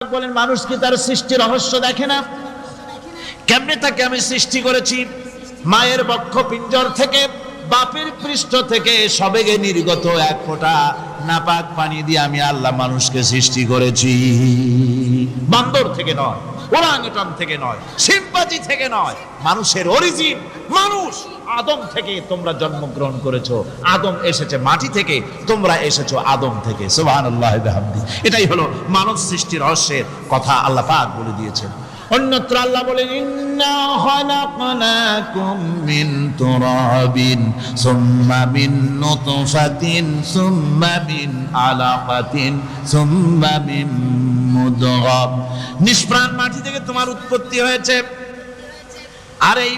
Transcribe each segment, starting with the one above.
বলেন মানুষ কি তার সৃষ্টি রহস্য দেখে না? কেমনে তাকে আমি সৃষ্টি করেছি? মায়ের বক্ষ পিঞ্জর থেকে, বাপের পৃষ্ঠ থেকে সবেগে নির্গত এক ফোঁটা নাপাক পানি দিয়ে আমি আল্লাহ মানুষকে সৃষ্টি করেছি। বান্দর থেকে নয়, ওরাংউটান থেকে নয়, শিম্পাঞ্জি থেকে নয়, মানুষের অরিজিন মানুষ। আদম থেকে তোমরা জন্মগ্রহণ করেছো, আদম এসেছে মাটি থেকে, তোমরা এসেছো আদম থেকে। সুবহানাল্লাহি ওয়া বিহামদিহি। এটাই হলো মানব সৃষ্টির রহস্যের কথা আল্লাহ পাক বলে দিয়েছেন। অন্যত্র আল্লাহ বলেন ইন্না খালাকনাকুম মিন তুরাবিন সুম্মা মিন নুতফাতিন সুম্মা মিন আলাকাতিন সুম্মা মিন মুদগা। নিষ্প্রাণ মাটি থেকে তোমার উৎপত্তি হয়েছে, আর এই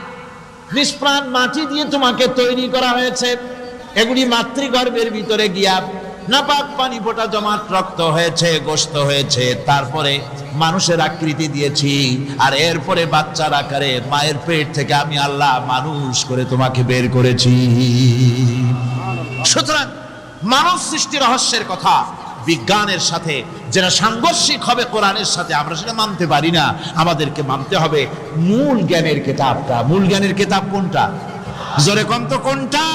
নিষ্প্রাণ মাটি দিয়ে তোমাকে তৈরি করা হয়েছে। এগুলি মাতৃগর্ভের ভিতরে গিয়া নাপাক পানি ফোঁটা জমাট রক্ত হয়েছে, গোশত হয়েছে, তারপরে মানুষের আকৃতি দিয়েছি, আর এরপরে বাচ্চার আকারে মায়ের পেট থেকে আমি আল্লাহ মানুষ করে তোমাকে বের করেছি। সুতরাং মানব সৃষ্টি রহস্যের কথা বিজ্ঞানের সাথে যেটা সাংঘর্ষিক হবে কোরআনের সাথে, আমরা সেটা মানতে পারি না। আমাদেরকে মানতে হবে মূল জ্ঞানের কিতাবটা। মূল জ্ঞানের কিতাব কোনটা? জোরে কম তো কোনটা?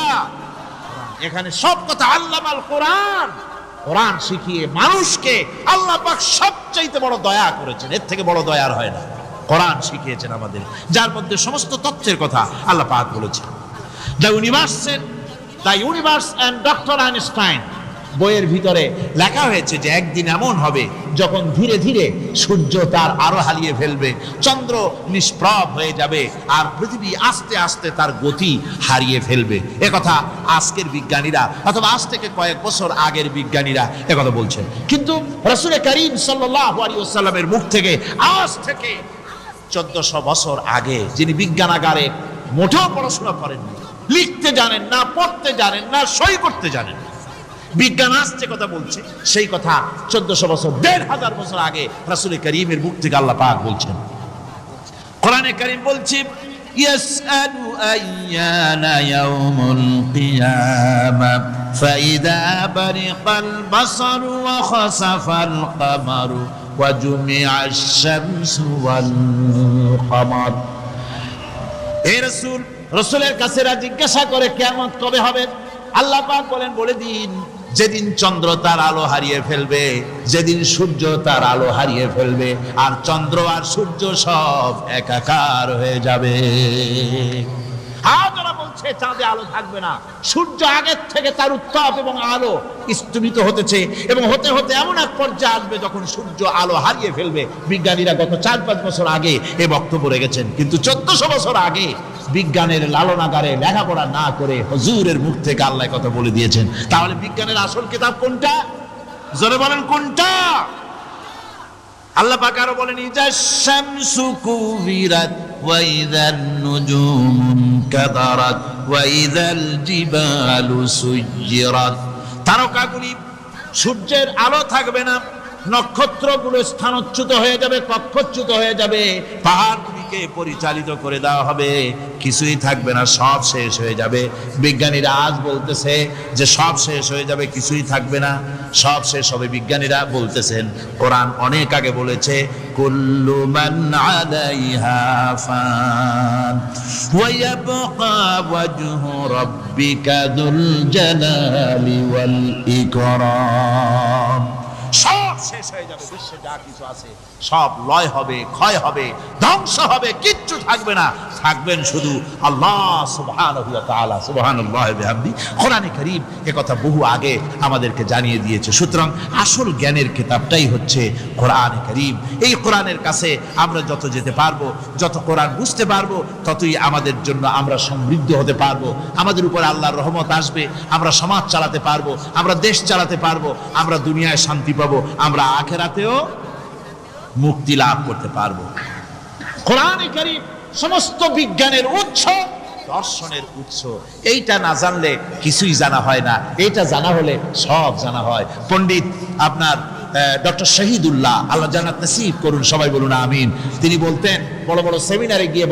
এখানে সব কথা আল্লামাল কোরআন। কোরআন শিখিয়ে মানুষকে আল্লাহ পাক সবচাইতে বড় দয়া করেছেন, এর থেকে বড় দয়ার হয় না। কোরআন শিখিয়েছেন আমাদের, যার মধ্যে সমস্ত তথ্যের কথা আল্লাহ পাক বলেছেন। The universe and doctor Einstein বইয়ের ভিতরে লেখা হয়েছে যে একদিন এমন হবে যখন ধীরে ধীরে সূর্য তার আলো হারিয়ে ফেলবে, চন্দ্র নিষ্প্রভ হয়ে যাবে, আর পৃথিবী আস্তে আস্তে তার গতি হারিয়ে ফেলবে। একথা আজকের বিজ্ঞানীরা অথবা আজ থেকে কয়েক বছর আগের বিজ্ঞানীরা একথা বলছেন। কিন্তু রাসূল করিম সাল্লাল্লাহু আলাইহি ওয়াসাল্লামের মুখ থেকে আজ থেকে 1400 বছর আগে, যিনি বিজ্ঞানাগারে মোটেও পড়াশোনা করেননি, লিখতে জানেন না, পড়তে জানেন না, সই করতে জানেন না, বিজ্ঞান আসছে কথা বলছে, সেই কথা 1400 বছর 1500 বছর আগে রাসূল করিমের মুখ থেকে আল্লাহ পাক বলছেন। কোরআনে কারীম বলছে ইয়াসআলু আইয়ানা ইয়াউমুল কিয়ামা ফাইদা বারিকাল বাসারু ওয়া খাসাফাল কামারু ওয়া জুমিআশ শামসু ওয়াল কামার। হে রাসূল, রাসূলের কাছে জিজ্ঞাসা করে কিয়ামত কবে হবে? আল্লাহ পাক বলেন বলে দিন যেদিন চন্দ্র তার আলো হারিয়ে ফেলবে, যেদিন সূর্য তার আলো হারিয়ে ফেলবে, আর চন্দ্র আর সূর্য সব একাকার হয়ে যাবে। যারা বলছে চাঁদে আলো থাকবে না, সূর্য আগের থেকে তার উত্তাপ এবং আলো স্তমিত হতেছে, এবং হতে হতে এমন এক পর্যায়ে আসবে যখন সূর্য আলো হারিয়ে ফেলবে। বিজ্ঞানীরা গত 4-5 বছর আগে এ বক্তব্য রেখেছেন, কিন্তু 1400 বছর আগে বিজ্ঞানের লালনাগারে লেখাপড়া না করে হুজুরের মুখ থেকে আল্লাহ কথা বলে দিয়েছেন। তাহলে বিজ্ঞানের আসল কিতাব কোনটা? জোরে বলেন কোনটা? আল্লাহ পাক আরো বলেন ইজা শামসু কুবিরাত ওয়া ইযান নুজুমু কাদারাত ওয়া ইযাল জিবালু সুয়্যিরাত। তারকাগুলি, সূর্যের আলো থাকবে না, নক্ষত্রগুলো স্থানচ্যুত হয়ে যাবে, কক্ষচ্যুত হয়ে যাবে, পাহাড়গুলিকে পরিচালিত করে দেওয়া হবে, কিছুই থাকবে না, সব শেষ হয়ে যাবে। বিজ্ঞানীরা আজ বলতেছে যে সব শেষ হয়ে যাবে, কিছুই থাকবে না, সব শেষ হবে। বিজ্ঞানীরা বলতেছেন, কোরআন অনেক আগে বলেছে কুল্লু মান আলাইহা ফান ওয়া ইয়াবকা ওয়াজহু রাব্বিকা যুল জালালি ওয়াল ইকরাম। সব শেষ হয়ে যাবে, বিশ্বে যা কিছু আছে সব লয় হবে, ক্ষয় হবে, ধ্বংস হবে, কিচ্ছু থাকবে না, থাকবেন শুধু আল্লাহ সুবহানাহু ওয়া তাআলা। সুবহানাল্লাহি ওয়া বিহামদিহি। কোরআনে কারীম এ কথা বহু আগে আমাদেরকে জানিয়ে দিয়েছে। সুতরাং আসল জ্ঞানের কিতাবটাই হচ্ছে কোরআনে কারীম। এই কোরআনের কাছে আমরা যত যেতে পারবো, যত কোরআন বুঝতে পারবো, ততই আমাদের জন্য আমরা সমৃদ্ধ হতে পারবো, আমাদের উপর আল্লাহর রহমত আসবে, আমরা সমাজ চালাতে পারবো, আমরা দেশ চালাতে পারবো, আমরা দুনিয়ায় শান্তি পাবো, আমরা আখিরাতেও মুক্তি লাভ করতে পারবো। কোরআনে কারীম সমস্ত বিজ্ঞানের উৎস, দর্শনের উৎস। এইটা না জানলে কিছুই জানা হয় না, এইটা জানা হলে সব জানা হয়। পণ্ডিত আপনার ডক্টর শহীদুল্লাহ, আল্লাহ জান্নাত নসিব করুন, সবাই বলুন আমিন। তিনি বলতেন, বড় বড় সেমিনারে গিয়ে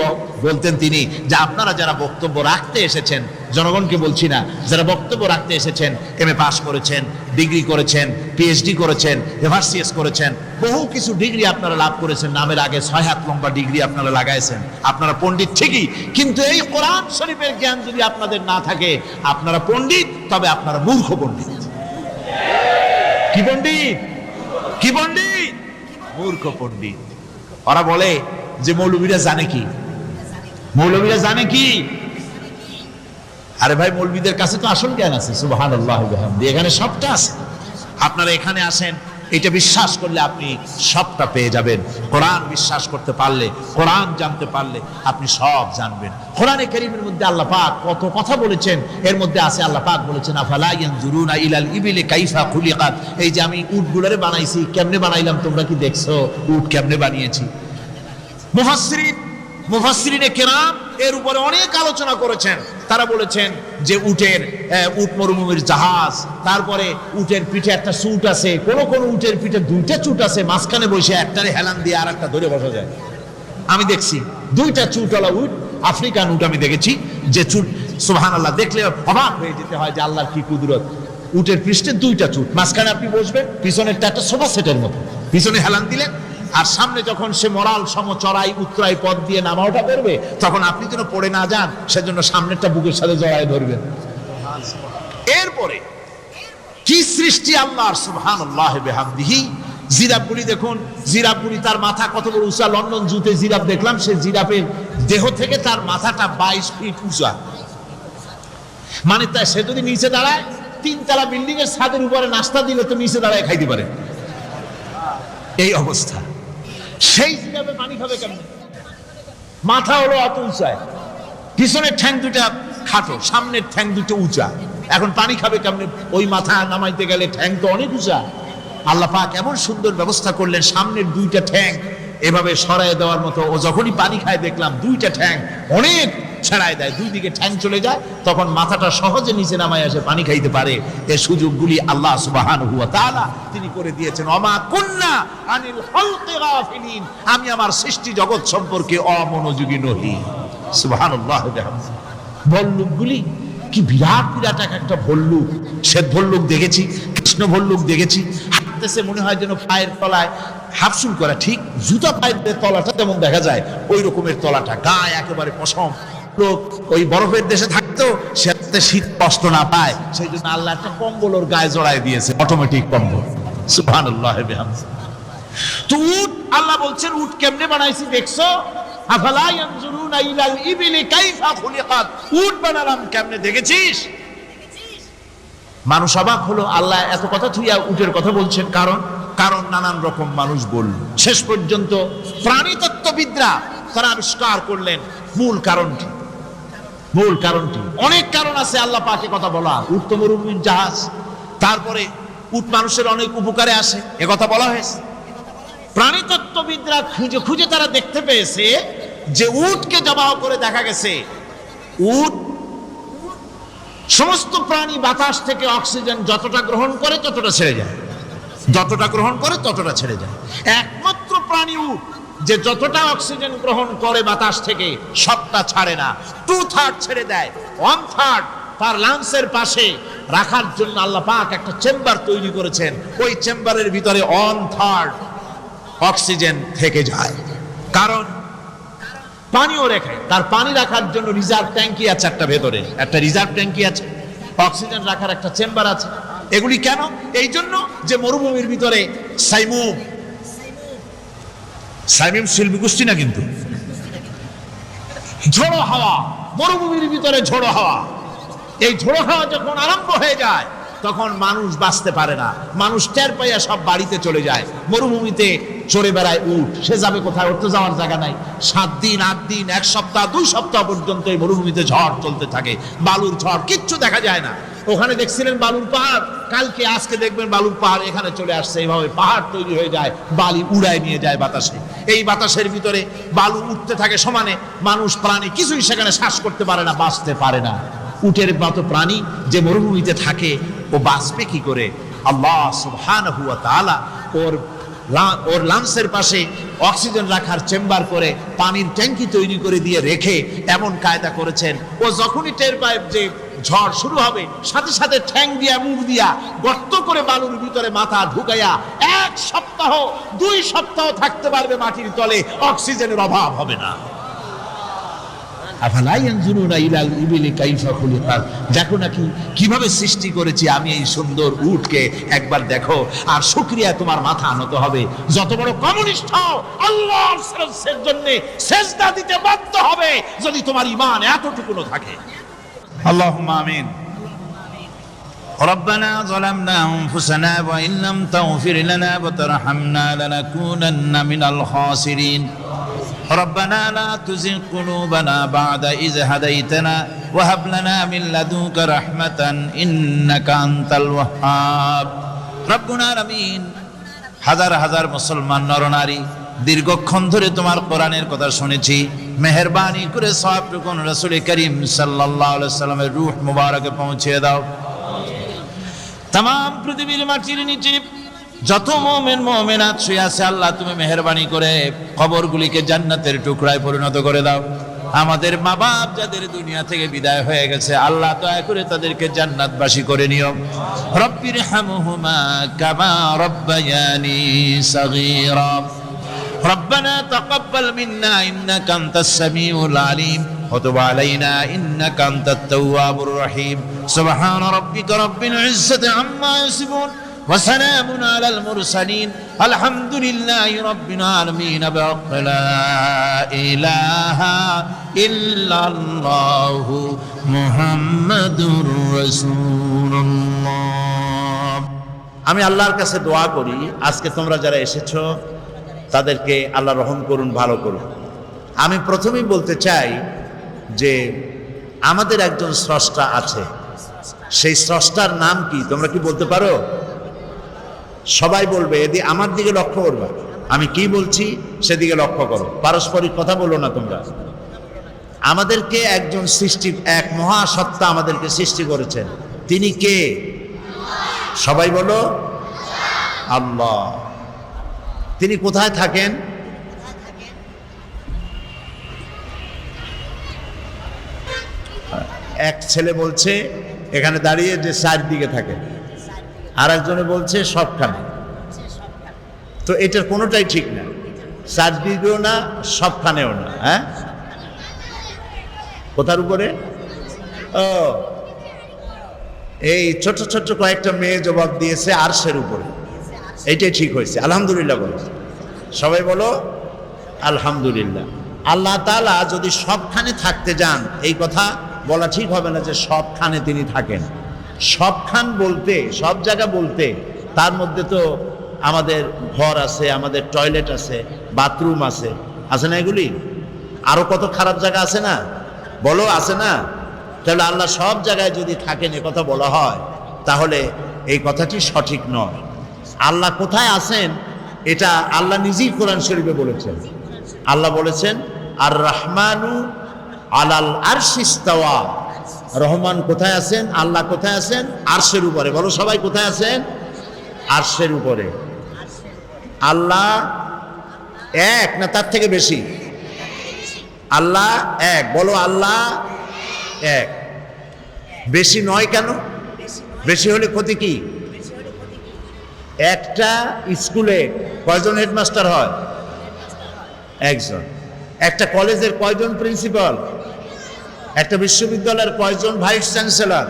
বলতেন তিনি, যে আপনারা যারা বক্তব্য রাখতে এসেছেন, জনগণকে বলছি না, যারা বক্তব্য রাখতে এসেছেন, এমএ পাস করেছেন, ডিগ্রি করেছেন, পিএইচডি করেছেন, এফআরসিএস করেছেন, বহু কিছু ডিগ্রি আপনারা লাভ করেছেন, নামের আগে 6 হাত লম্বা ডিগ্রি আপনারা লাগাইছেন, আপনারা পণ্ডিত ঠিকই, কিন্তু এই কোরআন শরীফের জ্ঞান যদি আপনাদের না থাকে, আপনারা পণ্ডিত, তবে আপনারা মূর্খ পণ্ডিত। কি পণ্ডিত? কি পণ্ডিত? মূর্খ পণ্ডিত। ওরা বলে যে মৌলবীরা জানে কি, মৌলবীরা জানে কি? আরে ভাই, মৌলবীদের কাছে তো আসল জ্ঞান আছে, সুবহানাল্লাহ ওয়া বিহামদিহি, এখানে সবটা আছে। আপনারা এখানে আসেন, এটা বিশ্বাস করলে আপনি সবটা পেয়ে যাবেন। কোরআন বিশ্বাস করতে পারলে, কোরআন জানতে পারলে আপনি সব জানবেন। কোরআনে কারীমের মধ্যে আল্লাহ পাক কত কথা বলেছেন, এর মধ্যে আছে আল্লাহ পাক বলেছেন আফালা ইয়ানজুরুনা ইলাল ইবিলি কাইফা খুলিকাত। এই যে আমি উটগুলোরে বানাইছি, কেমনে বানাইলাম তোমরা কি দেখছো? উট কেমনে বানিয়েছি? মুফাসসিরিনে কেরাম এর উপরে অনেক আলোচনা করেছেন। তারা বলেছেন যে উট মরুভূমির জাহাজ, তারপরে উটের পিঠে একটা চুট আছে, কোন কোন উটের পিঠে 2টা চুট আছে, মাঝখানে বসে একটারে হেলান দিয়ে আর একটা ধরে বসা যায়। আমি দেখছি 2টা চুটওয়ালা উট, আফ্রিকান উট আমি দেখেছি, যে চুট সুবহানাল্লাহ, দেখলে অবাক হয়ে যেতে হয় যে আল্লাহর কি কুদরত। উটের পৃষ্ঠে 2টা চুট, মাঝখানে আপনি বসবেন, পিছনেরটা একটা সোফা সেটের মতো, পিছনে হেলান দিলেন, আর সামনে যখন সে মরাল সম চড়াই উত্তরাই পথ দিয়ে নামা ওঠা করবে, তখন আপনি যেন পড়ে না যান, সেজন্য সামনেরটা বুকের সাথে জড়ায় ধরবেন। এরপরে কি সৃষ্টি আল্লাহর, সুবহানাল্লাহ বিহামদিহি। জিরাফগুলি দেখুন, জিরাফগুলি তার মাথা কত বড় উঁচা। লন্ডন জুতে জিরাফ দেখলাম, সে জিরাফের দেহ থেকে তার মাথাটা 22 ফিট উঁচা। মানে তাই সে যদি নিচে দাঁড়ায়, 3 তলা বিল্ডিং এর ছাদের উপরে নাস্তা দিলে তো নিচে দাঁড়ায় খাইতে পারে, এই অবস্থা। সেই জিরাফে পানি খাবে কেমনে? মাথা হলো অত উঁচায়, পিছনের ঠ্যাং 2টা খাটো, সামনের ঠ্যাং 2টো উঁচা, এখন পানি খাবে কেমনে? ওই মাথা নামাইতে গেলে ঠ্যাং তো অনেক উঁচা। আল্লাহ পাক এমন সুন্দর ব্যবস্থা করলেন, সামনের 2টা ঠ্যাং এভাবে সরায় দেওয়ার মতো। ও যখনই পানি খায় দেখলাম 2টা ঠ্যাং অনেক ছেড়ায় দেয়, 2 দিকে ঠ্যাং চলে যায়, তখন মাথাটা সহজে নিচে নামায় আসে, পানি খাইতে পারে। এই সুযোগগুলি আল্লাহ সুবহানাহু ওয়া তাআলা তিনি করে দিয়েছেন। ওমা কুন্না আনিল খালকি গাফিলিন, আমি আমার সৃষ্টি জগৎ সম্পর্কে অমনোযোগী নহি। সুবহানাল্লাহ। ভল্লুকগুলি কি বিরাট বিরাট একটা ভল্লুক, শ্বেত ভল্লুক দেখেছি, কৃষ্ণ ভল্লুক দেখেছি, হাঁটতেছে মনে হয় যেন পায়ের তলায় হাফসুল করা, ঠিক জুতা পায়ের তলাটা যেমন দেখা যায় ওই রকমের তলাটা, গায়ে একেবারে পশম। লোক ওই বরফের দেশে থাকতো, সে শীত কষ্ট না পায়, সেই জন্য আল্লাহ একটা কম্বল ওর গায়ে জড়ায় দিয়েছে, অটোমেটিক কম্বল। সুবহানাল্লাহ বিহামদিহি। তো উট, আল্লাহ বলছেন উট কেমনে বানাইছি দেখছো? আফালা ইয়ানজুরুনা ইলাল ইবিলি কাইফা খুলিকাত, উট বানালাম কেমনে দেখেছিস? মানুষ অবাক হলো, আল্লাহ এত কথা থুইয়া উটের কথা বলছেন, কারণ নানান রকম মানুষ বলল। শেষ পর্যন্ত প্রাণীতত্ত্ববিদরা তারা আবিষ্কার করলেন মূল কারণটি। অনেক কারণ আছে আল্লাহ পাকে কথা বলা। উট তো মরুভূমির জাহাজ, তারপরে উট মানুষের অনেক উপকারে আসে, এ কথা বলা হয়েছে। প্রাণীতত্ত্ববিদরা খুঁজে খুঁজে তারা দেখতে পেয়েছে যে উটকে জবাহ করে দেখা গেছে উট সমস্ত প্রাণী বাতাস থেকে অক্সিজেন যতটা গ্রহণ করে ততটা ছেড়ে যায়, যতটা গ্রহণ করে ততটা ছেড়ে যায়। একমাত্র প্রাণী উট যে যতটা অক্সিজেন গ্রহণ করে বাতাস থেকে সবটা ছাড়ে না, 2/3 ছেড়ে দেয়, 1/3 তার লাংসের পাশে রাখার জন্য আল্লাহ পাক একটা চেম্বার তৈরি করেছেন। ওই চেম্বারের ভিতরে 1/3 অক্সিজেন থেকে যায়, কারণ পানিও রেখে, তার পানি রাখার জন্য রিজার্ভ ট্যাঙ্কি আছে, একটা ভেতরে একটা রিজার্ভ ট্যাঙ্কি আছে, অক্সিজেন রাখার একটা চেম্বার আছে। এগুলি কেন? এই জন্য যে মরুভূমির ভিতরে সাইমুম শিল্পী গোষ্ঠী না, কিন্তু ঝোড়ো হাওয়া, মরুভূমির ভিতরে ঝোড়ো হাওয়া, এই ঝোড়ো হাওয়া যখন আরম্ভ হয়ে যায় তখন মানুষ বাঁচতে পারে না, মানুষ টের পাইয়া সব বাড়িতে চলে যায়। মরুভূমিতে চড়ে বেড়ায় উট, সে যাবে কোথায়? ওর তো যাওয়ার জায়গা নাই। 7 দিন 8 দিন 1 সপ্তাহ 2 সপ্তাহ পর্যন্ত এই মরুভূমিতে ঝড় চলতে থাকে, বালুর ঝড়, কিচ্ছু দেখা যায় না। ওখানে দেখছিলেন বালুর পাহাড়, কালকে আজকে দেখবেন বালুর পাহাড় এখানে চলে আসছে, এইভাবে পাহাড় তৈরি হয়ে যায়, বালি উড়ায় নিয়ে যায় বাতাসে। এই বাতাসের ভিতরে বালু উঠতে থাকে সমানে, মানুষ প্রাণী কিছুই সেখানে শ্বাস করতে পারে না, বাঁচতে পারে না। উটের মতো প্রাণী যে মরুভূমিতে থাকে ও বাঁচবে কি করে? আল্লাহ সুবহানাহু ওয়া তাআলা ওর লাংসের পাশে অক্সিজেন রাখার চেম্বার করে পানির ট্যাঙ্কি তৈরি করে দিয়ে রেখে এমন কায়দা করেছেন, ও যখনই টের পায় যে ঝড় শুরু হবে, সাথে সাথে ঠ্যাং দিয়া মুখ দিয়া গর্ত করে বালুর ভিতরে মাথা ঢুকাইয়া 1 সপ্তাহ 2 সপ্তাহ থাকতে পারবে মাটির তলে, অক্সিজেনের অভাব হবে না। আফালা ইয়ানজুরুনা ইলাল ইবিলি কাইফা খুলিকাত, দেখো নাকি কিভাবে সৃষ্টি করেছি আমি এই সুন্দর উটকে, একবার দেখো। আর শুকরিয়া তোমার মাথা নত হবে। যত বড় কমিউনিস্ট হও, আল্লাহর জন্য সেজদা দিতে বাধ্য হবে যদি তোমার ঈমান এতটুকুনো থাকে। আল্লাহুম্মা আমিন। ربنا ظلمنا أنفسنا وإن لم تغفر لنا وترحمنا لنكونن من الخاسرين ربنا لا تزغ قلوبنا بعد إذ هديتنا وهب لنا من لدنك رحمة إنك أنت الوهاب ربنا العالمين হাজার হাজার মুসলমান নরনারী দীর্ঘক্ষণ ধরে তোমার কোরআনের কথা শুনেছি, মেহেরবানি করে সওয়াবটুকু রাসূল করিম সাল্লাল্লাহু আলাইহি সাল্লামের রূহ মুবারকে পৌঁছে দাও। তাম পৃথিবীর মাটির নিচে যত মুমিন মুমিনাত শুয়ে আছে, আল্লাহ তুমি মেহেরবানি করে কবরগুলিকে জান্নাতের টুকরায় পরিণত করে দাও। আমাদের মা বাপ যাদের দুনিয়া থেকে বিদায় হয়ে গেছে, আল্লাহ দয়া করে তাদেরকে জান্নাতবাসী করে নিও। রব্বির হামহুমা কামা রব্বায়ানি সাগীরা ربنا تقبل منا إنك أنت السميع العليم وتب علينا إنك أنت التواب الرحيم سبحان ربك رب العزة عما يصفون وسلام على المرسلين الحمد لله رب العالمين بحق لا إله إلا الله محمد رسول الله। আমি আল্লাহর কাছে দোয়া করি আজকে তোমরা যারা এসেছো তাদেরকে আল্লাহ রহম করুন, ভালো করুন। আমি প্রথমেই বলতে চাই যে আমাদের একজন স্রষ্টা আছে, সেই স্রষ্টার নাম কি তোমরা কি বলতে পারো? সবাই বলবে, এদি আমার দিকে লক্ষ্য করবা, আমি কি বলছি সেদিকে লক্ষ্য করো, পারস্পরিক কথা বলো না তোমরা। আমাদেরকে একজন সৃষ্টি, এক মহাসত্তা আমাদেরকে সৃষ্টি করেছেন, তিনি কে? সবাই বলো আল্লাহ। তিনি কোথায় থাকেন? এক ছেলে বলছে এখানে দাঁড়িয়ে যে চারদিকে থাকে, আর একজনে বলছে সবখানে। তো এটার কোনোটাই ঠিক না, চারদিকেও না সবখানেও না। হ্যাঁ, কোথার উপরে? ও, এই ছোট ছোট কয়েকটা মেয়ে জবাব দিয়েছে আরশের উপরে, এইটাই ঠিক হয়েছে। আলহামদুলিল্লাহ বলো, সবাই বলো আলহামদুলিল্লাহ। আল্লাহ তাআলা যদি সবখানে থাকতে যান, এই কথা বলা ঠিক হবে না যে সবখানে তিনি থাকেন। সবখান বলতে, সব জায়গা বলতে, তার মধ্যে তো আমাদের ঘর আছে, আমাদের টয়লেট আছে, বাথরুম আছে, আছে না? এগুলি আরো কত খারাপ জায়গা আছে না? বলো আছে না? তাহলে আল্লাহ সব জায়গায় যদি থাকেন এ কথা বলা হয়, তাহলে এই কথাটি সঠিক নয়। আল্লাহ কোথায় আছেন এটা আল্লাহ নিজেই কোরআন শরীফে বলেছেন। আল্লাহ বলেছেন আর রহমানু আলাল আরশি ইস্তাওয়া, রহমান কোথায় আছেন? আল্লাহ কোথায় আছেন? আরশের উপরে। বলো সবাই কোথায় আছেন? আরশের উপরে। আল্লাহ এক না তার থেকে বেশি? আল্লাহ এক। বলো আল্লাহ এক। বেশি নয় কেন? বেশি হলে ক্ষতি কি? একটা স্কুলে কয়জন হেডমাস্টার হয়? একজন। একটা কলেজের কয়জন প্রিন্সিপাল? একটা বিশ্ববিদ্যালয়ের কয়জন ভাইস চ্যান্সেলর?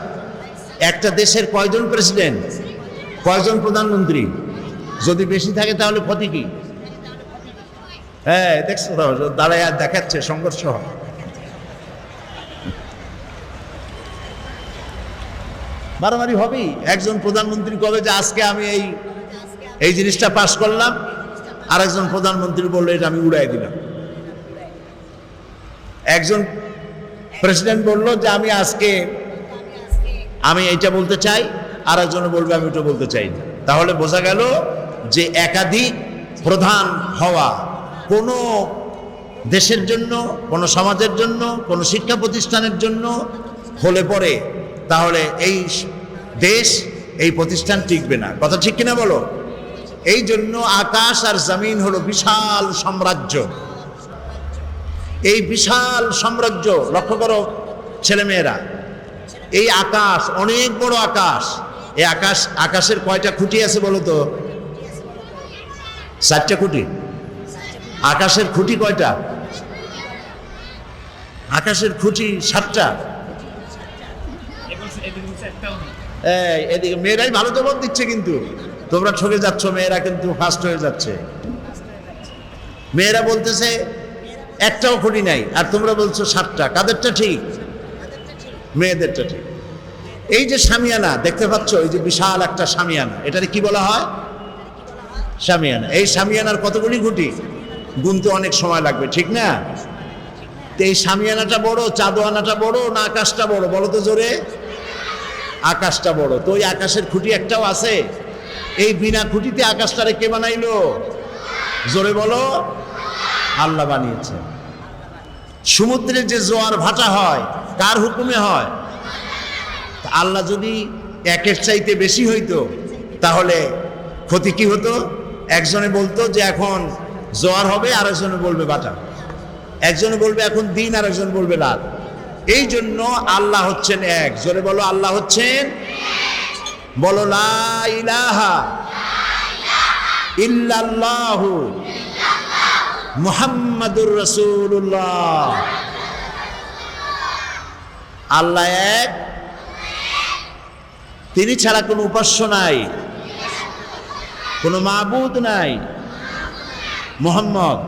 একটা দেশের কয়জন প্রেসিডেন্ট? কয়জন প্রধানমন্ত্রী? যদি বেশি থাকে তাহলে ক্ষতি কি? হ্যাঁ, দেখছো দাঁড়ায় আর দেখাচ্ছে সংঘর্ষ হয়। মারামারি হবেই। একজন প্রধানমন্ত্রী কবে যে আজকে আমি এই জিনিসটা পাশ করলাম, আর একজন প্রধানমন্ত্রী বললো এটা আমি উড়াই দিলাম। একজন প্রেসিডেন্ট বললো যে আমি এইটা বলতে চাই, আর একজন বলবে আমি ওটা বলতে চাই না। তাহলে বোঝা গেল যে একাধিক প্রধান হওয়া কোনো দেশের জন্য, কোনো সমাজের জন্য, কোনো শিক্ষা প্রতিষ্ঠানের জন্য হলে পরে তাহলে এই দেশ, এই প্রতিষ্ঠান টিকবে না। কথা ঠিক কিনা বলো? এই জন্য আকাশ আর জমিন হলো বিশাল সাম্রাজ্য। এই বিশাল সাম্রাজ্য লক্ষ্য করো ছেলেমেয়েরা, এই আকাশ অনেক বড় আকাশ। এই আকাশের কয়টা খুঁটি আছে বলো তো? 4টা খুঁটি। আকাশের খুঁটি কয়টা? আকাশের খুঁটি 7টা। এদিকে মেয়েরাই ভালো জবাব দিচ্ছে, কিন্তু তোমরা ঠকে যাচ্ছ, মেয়েরা কিন্তু ফার্স্ট হয়ে যাচ্ছে। মেয়েরা বলতেছে একটাও খুঁটি নাই, আর তোমরা বলছো 7টা। কাদেরটা ঠিক? মেয়েদেরটা ঠিক। এই যে শামিয়ানা দেখতে পাচ্ছ, এই যে বিশাল একটা শামিয়ানা, এটারে কি বলা হয়? শামিয়ানা। এই শামিয়ানার কতগুলি খুঁটি? গুনতে অনেক সময় লাগবে, ঠিক না? তো এই শামিয়ানাটা বড়, চাঁদোয়ানাটা বড় না আকাশটা বড়? বলো তো জোরে। আকাশটা বড়। তো ওই আকাশের খুঁটি একটাও আছে? এই বিনা খুঁটিতে আকাশটারে কে বানাইলো? জোরে বলো। আল্লাহ বানিয়েছে। সমুদ্রে যে জোয়ার ভাটা হয় কার হুকুমে হয়? আল্লাহ যদি একের চাইতে বেশি হইতো তাহলে ক্ষতি কি হতো? একজনে বলতো যে এখন জোয়ার হবে, আর একজনে বলবে ভাটা। একজনে বলবে এখন দিন, আর একজন বলবে রাত। এই জন্য আল্লাহ হচ্ছেন এক। জোরে বলো, আল্লাহ হচ্ছেন। বলো লা ইলাহা ইল্লাল্লাহু মুহাম্মাদুর রাসূলুল্লাহ। আল্লাহ এক, তিনি ছাড়া কোনো উপাস্য নাই, কোনো মাবুদ নাই। মুহাম্মদ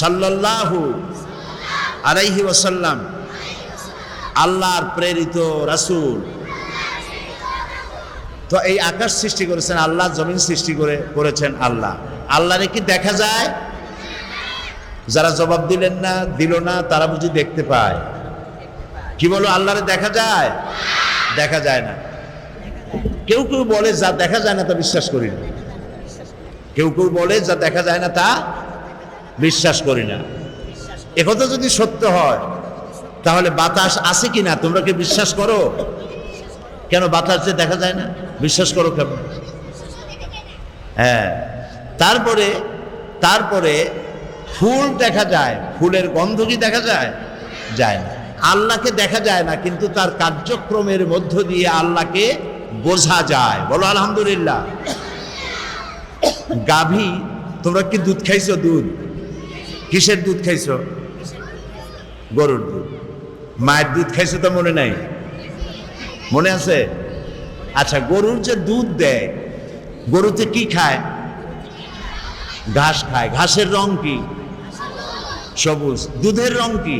সাল্লাল্লাহু আলাইহি ওয়াসাল্লাম আল্লাহর প্রেরিত রাসূল। তো এই আকাশ সৃষ্টি করেছেন আল্লাহ, জমিন সৃষ্টি করেছেন আল্লাহ। আল্লাহরে কি দেখা যায়? যারা জবাব দিলেন না, দিল না, তারা বুঝি দেখতে পায়। কি বলো, আল্লাহরে দেখা যায়? দেখা যায় না। কেউ কেউ বলে যা দেখা যায় না তা বিশ্বাস করি না। কেউ কেউ বলে যা দেখা যায় না তা বিশ্বাস করি না। একথা যদি সত্য হয় তাহলে বাতাস আছে কিনা তোমরা কি বিশ্বাস করো? কেন বাতাস যে দেখা যায় না বিশ্বাস করো কেমন? হ্যাঁ। তারপরে ফুল দেখা যায়, ফুলের গন্ধ কি দেখা যায়? যায় না। আল্লাহকে দেখা যায় না, কিন্তু তার কার্যক্রমের মধ্য দিয়ে আল্লাহকে বোঝা যায়। বলো আলহামদুলিল্লাহ। গাভী, তোমরা কি দুধ খাইছো? দুধ কিসের দুধ খাইছো? গরুর দুধ। মায়ের দুধ খাইছো তো মনে নাই? মনে আছে? আচ্ছা, গরুর যে দুধ দেয়, গরুতে কি খায়? ঘাস খায়। ঘাসের রং কি? সবুজ। দুধের রং কি?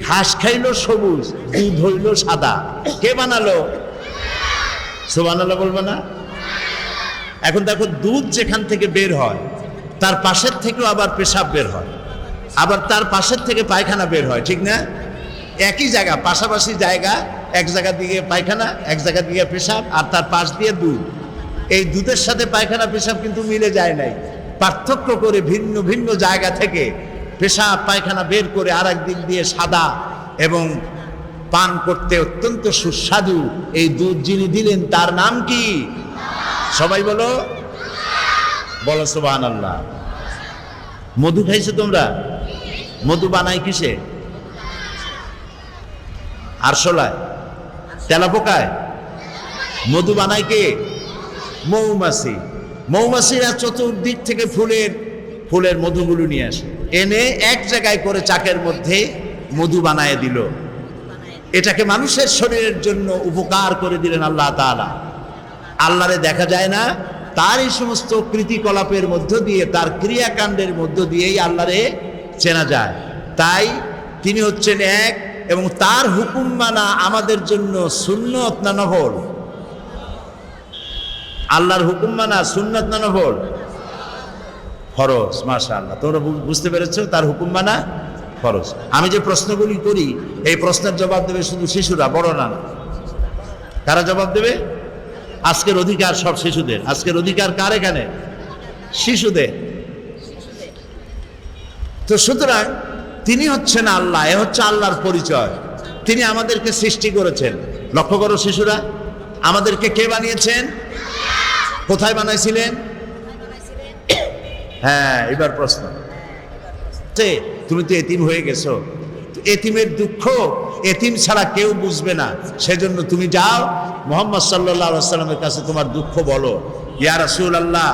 ঘাস খাইলো সবুজ, দুধ হইল সাদা। কে বানালো? সুবহানাল্লাহ বলবে না? এখন দেখো, দুধ যেখান থেকে বের হয় তার পাশের থেকেও আবার পেশাব বের হয়, আবার তার পাশের থেকে পায়খানা বের হয়, ঠিক না? একই জায়গা, পাশাপাশি জায়গা, এক জায়গা দিকে পায়খানা, এক জায়গা দিকে পেশাব, আর তার পাশ দিয়ে দুধ। এই দুধের সাথে পায়খানা পেশাব কিন্তু মিলে যায় নাই, পার্থক্য করে ভিন্ন ভিন্ন জায়গা থেকে পেশাব পায়খানা বের করে আর একদিক দিয়ে সাদা এবং পান করতে অত্যন্ত সুস্বাদু এই দুধ যিনি দিলেন তার নাম কি? সবাই বলো, বলো সুবহানাল্লাহ। মধু খাইছো তোমরা? মধু বানাই কিসে? আরশোলায়, তেলাপোকায়। মধু বানায় কে? মৌমাছি। মৌমাছিরা চতুর্দিক থেকে ফুলের মধুগুলো নিয়ে আসে, এনে এক জায়গায় করে চাকের মধ্যে মধু বানায় দিল। এটাকে মানুষের শরীরের জন্য উপকার করে দিলেন আল্লাহ তাআলা। আল্লাহরে দেখা যায় না, তার এই সমস্ত কৃতিকলাপের মধ্য দিয়ে, তার ক্রিয়াকাণ্ডের মধ্য দিয়েই আল্লাহরে চেনা যায়। তাই তিনি হচ্ছেন এক, এবং তার হুকুম মানা আমাদের জন্য সুন্নত না নফল? আল্লাহর হুকুম মানা সুন্নত না নফল? ফরজ। মাশাআল্লাহ, তোমরা বুঝতে পেরেছো, তার হুকুম মানা ফরজ। আমি যে প্রশ্নগুলি করি এই প্রশ্নের জবাব দেবে শুধু শিশুরা, বড় না। কারা জবাব দেবে? আজকের অধিকার সব শিশুদের। আজকের অধিকার কার এখানে? শিশুদের। তো সুতরাং তিনি হচ্ছেন আল্লাহ, এ হচ্ছে আল্লাহর পরিচয়। তিনি আমাদেরকে সৃষ্টি করেছেন। লক্ষ্য করো শিশুরা, আমাদেরকে কে বানিয়েছেন? কোথায় বানাইছিলেন? হ্যাঁ, এবার প্রশ্ন, তুমি তো এতিম হয়ে গেছো, এতিমের দুঃখ এতিম ছাড়া কেউ বুঝবে না। সেজন্য তুমি যাও মুহাম্মদ সাল্লাল্লাহু আলাইহি ওয়াসাল্লামের কাছে তোমার দুঃখ বলো, ইয়া রাসূলুল্লাহ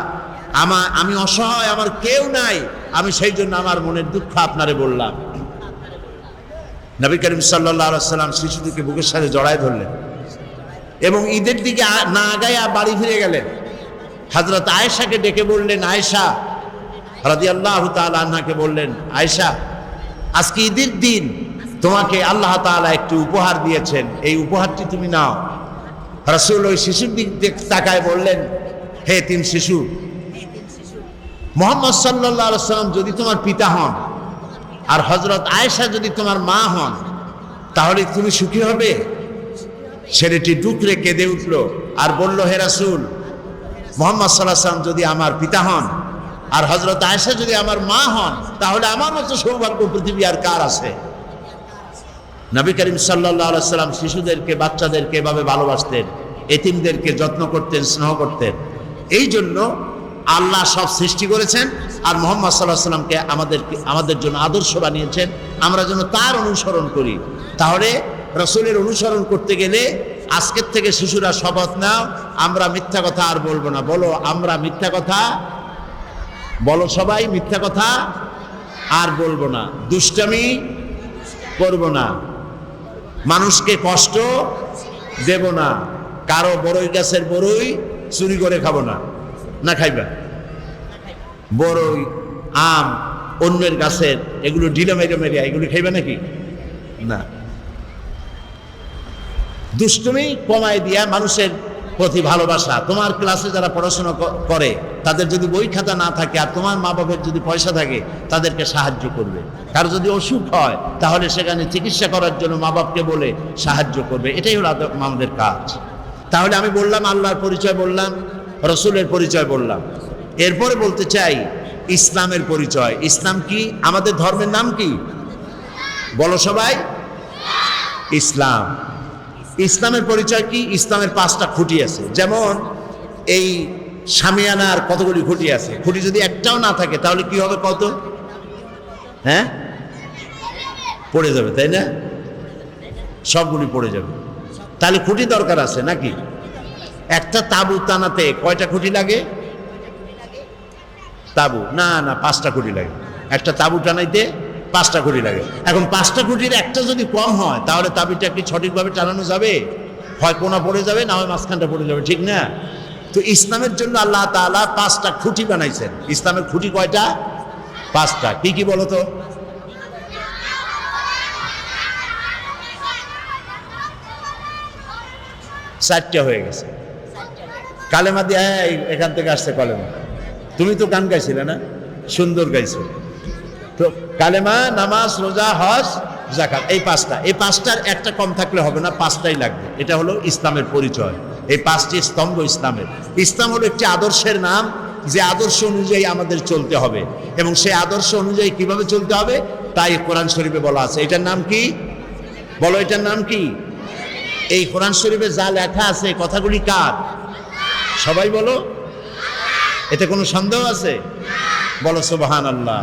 আমি অসহায়, আমার কেউ নাই, আমি সেই জন্য আমার মনের দুঃখ আপনারে বললাম। নবী করিম সাল্লাল্লাহু আলাইহি ওয়াসাল্লাম শিশুটিকে বুকের সাথে জড়ায় ধরলেন এবং ঈদের দিকে না আগায়া বাড়ি ফিরে গেলেন। হযরত আয়েশাকে ডেকে বললেন, আয়েশা রাদিয়াল্লাহু তাআলা আনহাকে বললেন, আয়েশা আজকে ঈদের দিন, তোমাকে আল্লাহ তাআলা একটু উপহার দিয়েছেন, এই উপহারটি তুমি নাও। রাসূল ওই শিশুর দিকে তাকায় বললেন, হে তিন শিশু, মুহাম্মদ সাল্লাল্লাহু আলাইহি ওয়াসাল্লাম যদি তোমার পিতা হন আর হযরত আয়েশা যদি তোমার মা হন, তাহলে তুমি সুখী হবে? ছেলেটি ডুকরে কেঁদে উঠল আর বলল, হে রাসূল, মুহাম্মদ সাল্লাল্লাহু আলাইহি ওয়াসাল্লাম যদি আমার পিতা হন আর হযরত আয়েশা যদি আমার মা হন, তাহলে আমার মতো সৌভাগ্য পৃথিবী আর কার আছে? নবী করিম সাল্লাল্লাহু আলাইহি ওয়াসাল্লাম শিশুদেরকে, বাচ্চাদেরকে এভাবে ভালোবাসতেন, এতিমদেরকে যত্ন করতেন, স্নেহ করতেন। এই জন্য আল্লাহ সব সৃষ্টি করেছেন আর মুহাম্মদ সাল্লাল্লাহু আলাইহি ওয়াসাল্লামকে আমাদের জন্য আদর্শ বানিয়েছেন, আমরা যেন তার অনুসরণ করি। তাহলে রাসূলের অনুসরণ করতে গেলে আজকের থেকে শিশুরা শপথ নাও, আমরা মিথ্যা কথা আর বলবো না। বলো, আমরা মিথ্যা কথা, বলো সবাই, মিথ্যা কথা আর বলবো না, দুষ্টামি করব না, মানুষকে কষ্ট দেব না, কারো বড়ই গাছের বড়ই চুরি করে খাবো না। না খাইবা? বড়ই, আম, অন্যের গাছের এগুলো ঢিলে মেরে মেরে এগুলো খাইবা নাকি? না। দুষ্টুমি কমায় দিয়া মানুষের প্রতি ভালোবাসা। তোমার ক্লাসে যারা পড়াশোনা করে তাদের যদি বই খাতা না থাকে আর তোমার মা বাবার যদি পয়সা থাকে, তাদেরকে সাহায্য করবে। কারো যদি অসুখ হয় তাহলে সেখানে চিকিৎসা করার জন্য মা বাপকে বলে সাহায্য করবে। এটাই হলো আমাদের কাজ। তাহলে আমি বললাম আল্লাহর পরিচয় বললাম, রসুলের পরিচয় বললাম, এরপরে বলতে চাই ইসলামের পরিচয়। ইসলাম কি? আমাদের ধর্মের নাম কি? বলো সবাই, ইসলাম। ইসলামের পরিচয় কি? ইসলামের 5টা খুঁটি আছে। যেমন এই শামিয়ানার কতগুলি খুঁটি আছে, খুঁটি যদি একটাও না থাকে তাহলে কি হবে? কত? হ্যাঁ, পড়ে যাবে, তাই না? সবগুলি পড়ে যাবে। তাহলে খুঁটি দরকার আছে নাকি? একটা তাবু টানাতে কয়টা খুঁটি লাগে? তাবু না, 5টা খুঁটি লাগে। একটা তাবু টানাইতে 5টা খুঁটি লাগে। এখন 5টা খুঁটির একটা যদি কম হয় তাহলে তাবিটা কি সঠিকভাবে টানানো যাবে? হয় কোনা পড়ে যাবে, না হয় মাঝখানটা পড়ে যাবে, ঠিক না? তো ইসলামের জন্য আল্লাহ তাআলা 5টা খুঁটি বানাইছেন। ইসলামের খুঁটি কয়টা? 5টা। কি কি বলো তো? চারটা হয়ে গেছে। কালেমা দিয়ে এখান থেকে আসছে কলেমা। তুমি তো গান গাইছিলে না? সুন্দর গাইছো। তো কালেমা, নামাজ, রোজা, হজ, যাকাত, এই 5টা। এই 5টার একটা কম থাকলে হবে না, 5টাই লাগবে। এটা হলো ইসলামের পরিচয়। এই 5টি স্তম্ভ ইসলামের। ইসলাম হলো একটি আদর্শের নাম, যে আদর্শ অনুযায়ী আমাদের চলতে হবে এবং সেই আদর্শ অনুযায়ী কিভাবে চলতে হবে তাই কোরআন শরীফে বলা আছে। এটার নাম কি? বলো, এটার নাম কি? এই কোরআন শরীফে যা লেখা আছে কথাগুলি কার? সবাই বলো। এতে কোনো সন্দেহ আছে? বলো সুবহানাল্লাহ।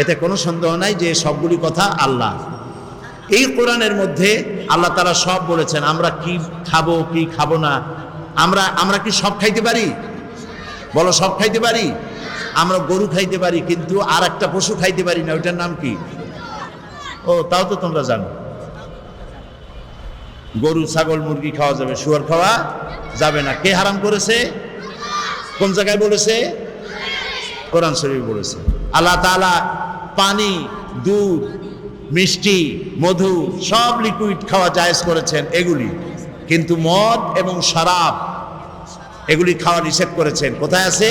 এতে কোনো সন্দেহ নাই যে সবগুলি কথা আল্লাহ। এই কোরআনের মধ্যে আল্লাহ তাআলা সব বলেছেন। আমরা কি খাবো, কি খাবো না, আমরা কি সব খাইতে পারি? বলো, সব খাইতে পারি? আমরা গরু খাইতে পারি, কিন্তু আর একটা পশু খাইতে পারি না। ওইটার নাম কি? ও, তাও তো তোমরা জানো। গরু, ছাগল, মুরগি খাওয়া যাবে, শুয়োর খাওয়া যাবে না। কে হারাম করেছে? কোন জায়গায় বলেছে? কোরআন শরীফ বলেছে। আল্লাহ তাআলা পানি, দুধ, মিষ্টি, মধু সব লিকুইড খাওয়া জায়েজ করেছেন এগুলি, কিন্তু মদ এবং শরাব এগুলি খাওয়া নিষেধ করেছেন। কোথায় আছে?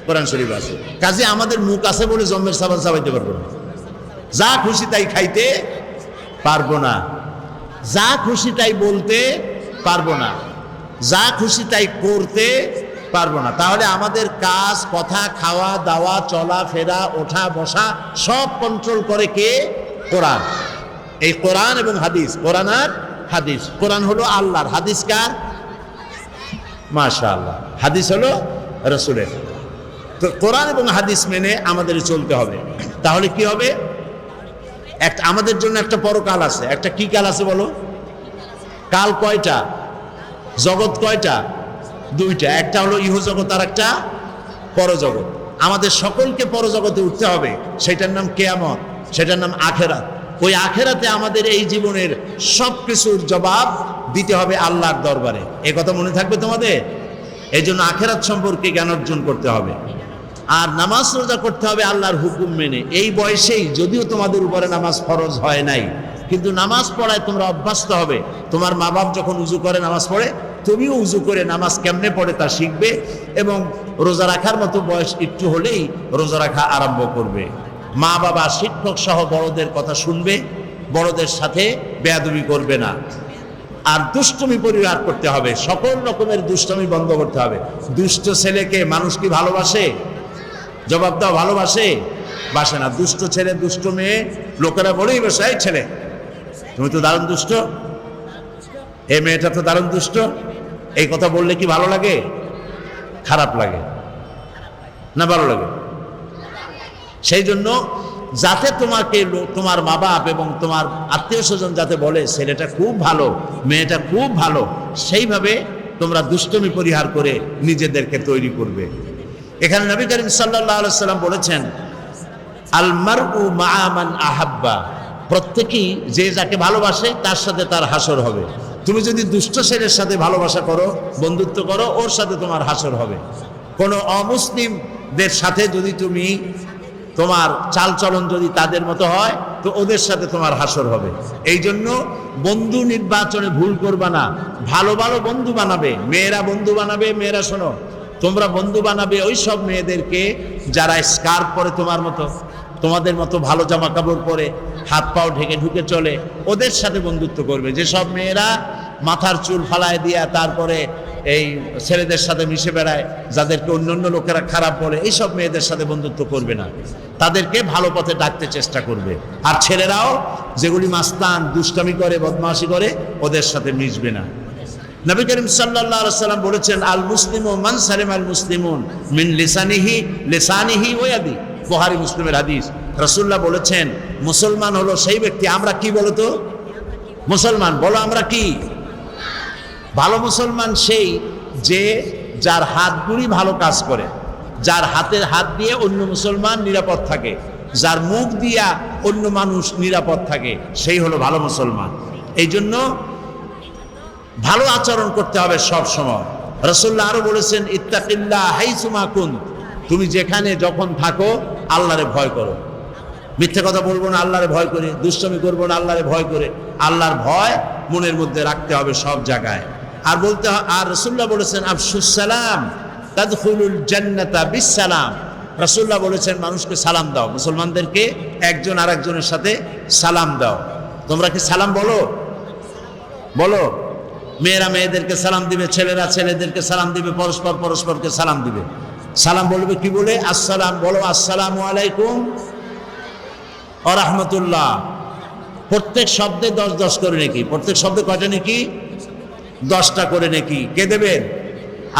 কোরআন শরীফ আছে। কাজে আমাদের মুখ আছে বলে জন্মের সাবান চাবাইতে পারবো না, যা খুশি তাই খাইতে পারবো না, যা খুশি তাই বলতে পারবো না, যা খুশি তাই করতে পারবো না। তাহলে আমাদের কাজ, কথা, খাওয়া দাওয়া, চলা ফেরা, ওঠা বসা সব কন্ট্রোল করে কে? কোরআন। এই কোরআন এবং হাদিস। কোরআন আর হাদিস। কোরআন হলো আল্লাহর, হাদিস কার? মাশাআল্লাহ, হাদিস হলো রাসূলের। তো কোরআন এবং হাদিস মেনে আমাদের চলতে হবে। তাহলে কি হবে? একটা আমাদের জন্য একটা পরকাল আছে, একটা কি কাল আছে বলো? কাল কয়টা? জগৎ কয়টা? দুইটা, একটা হলো ইহজগৎ আর একটা পরজগৎ। আমাদের সকলকে পরজগতে উঠতে হবে, সেটার নাম কিয়ামত, সেটার নাম আখেরাত। ওই আখেরাতে আমাদের এই জীবনের সব কিছুর জবাব দিতে হবে আল্লাহর দরবারে। এ কথা মনে থাকবে তোমাদের? এই জন্য আখেরাত সম্পর্কে জ্ঞান অর্জন করতে হবে, আর নামাজ রোজা করতে হবে আল্লাহর হুকুম মেনে। এই বয়সেই, যদিও তোমাদের উপরে নামাজ ফরজ হয় নাই, কিন্তু নামাজ পড়ায় তোমরা অভ্যস্ত হবে। তোমার মা বাপ যখন উজু করে নামাজ পড়ে, তুমিও উজু করে নামাজ কেমনে পড়ে তা শিখবে, এবং রোজা রাখার মতো বয়স একটু হলেই রোজা রাখা আরম্ভ করবে। মা বাবা, শিক্ষক সহ বড়দের কথা শুনবে, বড়দের সাথে বেয়াদবি করবে না। আর দুষ্টুমি পরিহার করতে হবে, সকল রকমের দুষ্টুমি বন্ধ করতে হবে। দুষ্ট ছেলেকে মানুষ কি ভালোবাসে? জবাব দাও, ভালোবাসে? বাসে না। দুষ্ট ছেলে, দুষ্ট মেয়ে, লোকেরা বলেই বসে, এই ছেলে তুমি তো দারুণ দুষ্ট, এই মেয়েটা তো দারুণ দুষ্ট। এই কথা বললে কি ভালো লাগে? খারাপ লাগে না ভালো লাগে? সেই জন্য যাতে তোমাকে তোমার মা বাপ এবং তোমার আত্মীয় স্বজন যাতে বলে ছেলেটা খুব ভালো, মেয়েটা খুব ভালো, সেইভাবে তোমরা দুষ্টমি পরিহার করে নিজেদেরকে তৈরি করবে। এখানে নবী করিম সাল্লাল্লাহু আলাইহি সাল্লাম বলেছেন, আল মারউ মা'a মান আহাব্বা, প্রত্যেকেই যে যাকে ভালোবাসে তার সাথে তার হাসর হবে। তুমি যদি দুষ্ট ছেলের সাথে ভালোবাসা করো, বন্ধুত্ব করো, ওর সাথে তোমার হাসর হবে। কোনো অমুসলিমদের সাথে যদি তুমি, তোমার চালচলন যদি তাদের মতো হয়, তো ওদের সাথে তোমার হাসর হবে। এই জন্য বন্ধু নির্বাচনে ভুল করবা না, ভালো ভালো বন্ধু বানাবে। মেয়েরা বন্ধু বানাবে, মেয়েরা শোনো, তোমরা বন্ধু বানাবে ওই সব মেয়েদেরকে যারা স্কার্ফ পরে তোমার মতো, তোমাদের মতো ভালো জামা কাপড় পরে, হাত পাও ঢেকে ঢুকে চলে, ওদের সাথে বন্ধুত্ব করবে। যেসব মেয়েরা মাথার চুল ফালায় দিয়া তারপরে এই ছেলেদের সাথে মিশে বেড়ায়, যাদেরকে অন্যান্য লোকেরা খারাপ বলে, এইসব মেয়েদের সাথে বন্ধুত্ব করবে না, তাদেরকে ভালো পথে ডাকতে চেষ্টা করবে। আর ছেলেরাও যেগুলি মাস্তান, দুষ্টামি করে, বদমাশি করে, ওদের সাথে মিশবে না। নবী করিম সাল্লাল্লাহু আলাইহি সাল্লাম বলেছেন, আল মুসলিমু মান সালিমা আল মুসলিমুন মিন লিসানিহি ওয়া ইয়াদি। বুখারী মুসলিমের হাদিস। রাসূলুল্লাহ বলেছেন, মুসলমান হলো সেই ব্যক্তি, আমরা কি বলো তো? মুসলমান বলো, আমরা কি? ভালো মুসলমান সেই যে যার হাতগুলি ভালো কাজ করে, যার হাতের হাত দিয়ে অন্য মুসলমান নিরাপদ থাকে, যার মুখ দিয়া অন্য মানুষ নিরাপদ থাকে, সেই হলো ভালো মুসলমান। এই জন্য ভালো আচরণ করতে হবে সব সময়। রাসূলুল্লাহ আরো বলেছেন, ইত্তাকিল্লাহ হাইসুমা কুন্ত, তুমি যেখানে যখন থাকো আল্লাহরে ভয় করো। মিথ্যে কথা বলবো না, আল্লাহরে ভয় করে। দুষ্টমি করবো না, আল্লাহরে ভয় করে। আল্লাহর ভয় মনের মধ্যে রাখতে হবে সব জায়গায়। আর বলতে, আর রাসূলুল্লাহ বলেছেন, আফশুস সালাম তাদখুলুল জান্নাতা বিসসালাম। রাসূলুল্লাহ বলেছেন, মানুষকে সালাম দাও, মুসলমানদেরকে একজন আরেকজনের সাথে সালাম দাও। তোমরা কি সালাম বলো? বলো। মেয়েরা মেয়েদেরকে সালাম দিবে, ছেলেরা ছেলেদেরকে সালাম দিবে, পরস্পর পরস্পরকে সালাম দিবে। সালাম বলবে কি বলে? আসসালাম বলো, আসসালামু আলাইকুম ওয়া রাহমাতুল্লাহ। প্রত্যেক শব্দে 10 করে নেকি। প্রত্যেক শব্দে কয়টা নেকি? 10টা করে নেকি। কে দেবেন?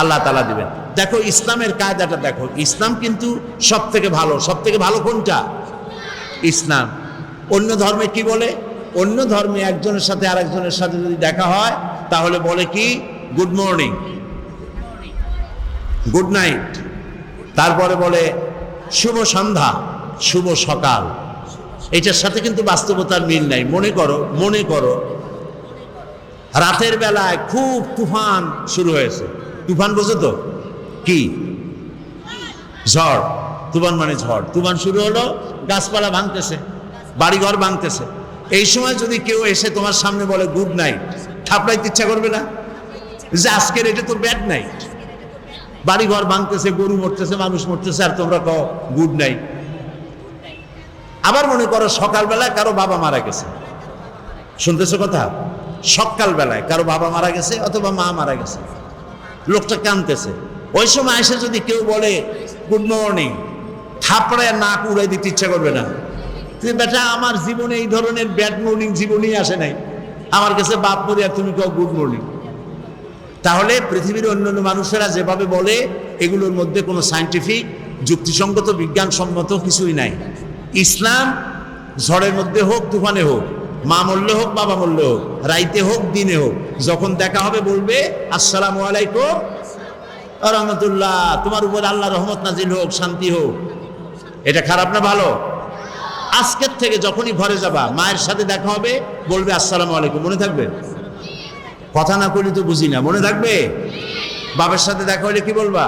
আল্লাহ তাআলা দিবেন। দেখো ইসলামের কায়দাটা দেখো, ইসলাম কিন্তু সব থেকে ভালো। সব থেকে ভালো কোনটা? ইসলাম। অন্য ধর্মে কি বলে? অন্য ধর্মে একজনের সাথে আরেকজনের সাথে যদি দেখা হয় তাহলে বলে কি? গুড মর্নিং, গুড নাইট, তারপরে বলে শুভ সন্ধ্যা, শুভ সকাল। এটার সাথে কিন্তু বাস্তবতার মিল নাই। মনে করো রাতের বেলায় খুব তুফান শুরু হয়েছে। তুফান বোঝো তো? কি? ঝড়। তুফান মানে ঝড়। তুফান শুরু হলো, গাছপালা ভাঙতেছে, বাড়িঘর ভাঙতেছে। এই সময় যদি কেউ এসে তোমার সামনে বলে গুড নাইট, থাপড়াইতে ইচ্ছা করবে না যে আজকের এটা তো ব্যাড নাইট? বাড়িঘর ভাঙতেছে, গরু মরতেছে, মানুষ মরতেছে, আর তোমরা কও গুড নাইট। আবার মনে করো সকালবেলায় কারো বাবা মারা গেছে, শুনতেছো কথা? সকালবেলায় কারো বাবা মারা গেছে অথবা মা মারা গেছে, লোকটা কাঁদতেছে। ওই সময় এসে যদি কেউ বলে গুড মর্নিং, থাপড়ায় নাক উড়াই দিতে ইচ্ছা করবে না? তুমি বেটা, আমার জীবনে এই ধরনের ব্যাড মর্নিং জীবনেই আসে নাই, আমার কাছে বাপ মরে আর তুমি কও গুড মর্নিং। তাহলে পৃথিবীর অন্যান্য মানুষেরা যেভাবে বলে, এগুলোর মধ্যে কোনো সায়েন্টিফিক, যুক্তিসঙ্গত, বিজ্ঞানসম্মত কিছুই নাই। ইসলাম ঝড়ের মধ্যে হোক তুফানে হোক, মা মরলে হোক বাবা মরলে হোক, রাইতে হোক দিনে হোক, যখন দেখা হবে বলবে আসসালামু আলাইকুম ওয়া রাহমাতুল্লাহ, তোমার উপর আল্লাহর রহমত নাজিল হোক, শান্তি হোক। এটা খারাপ না ভালো? আজকের থেকে যখনই ঘরে যাবা মায়ের সাথে দেখা হবে বলবে আসসালামু আলাইকুম, মনে থাকবে? কথা না করলে তো বুঝি না, মনে থাকবে? বাবার সাথে দেখা হলে কি বলবা?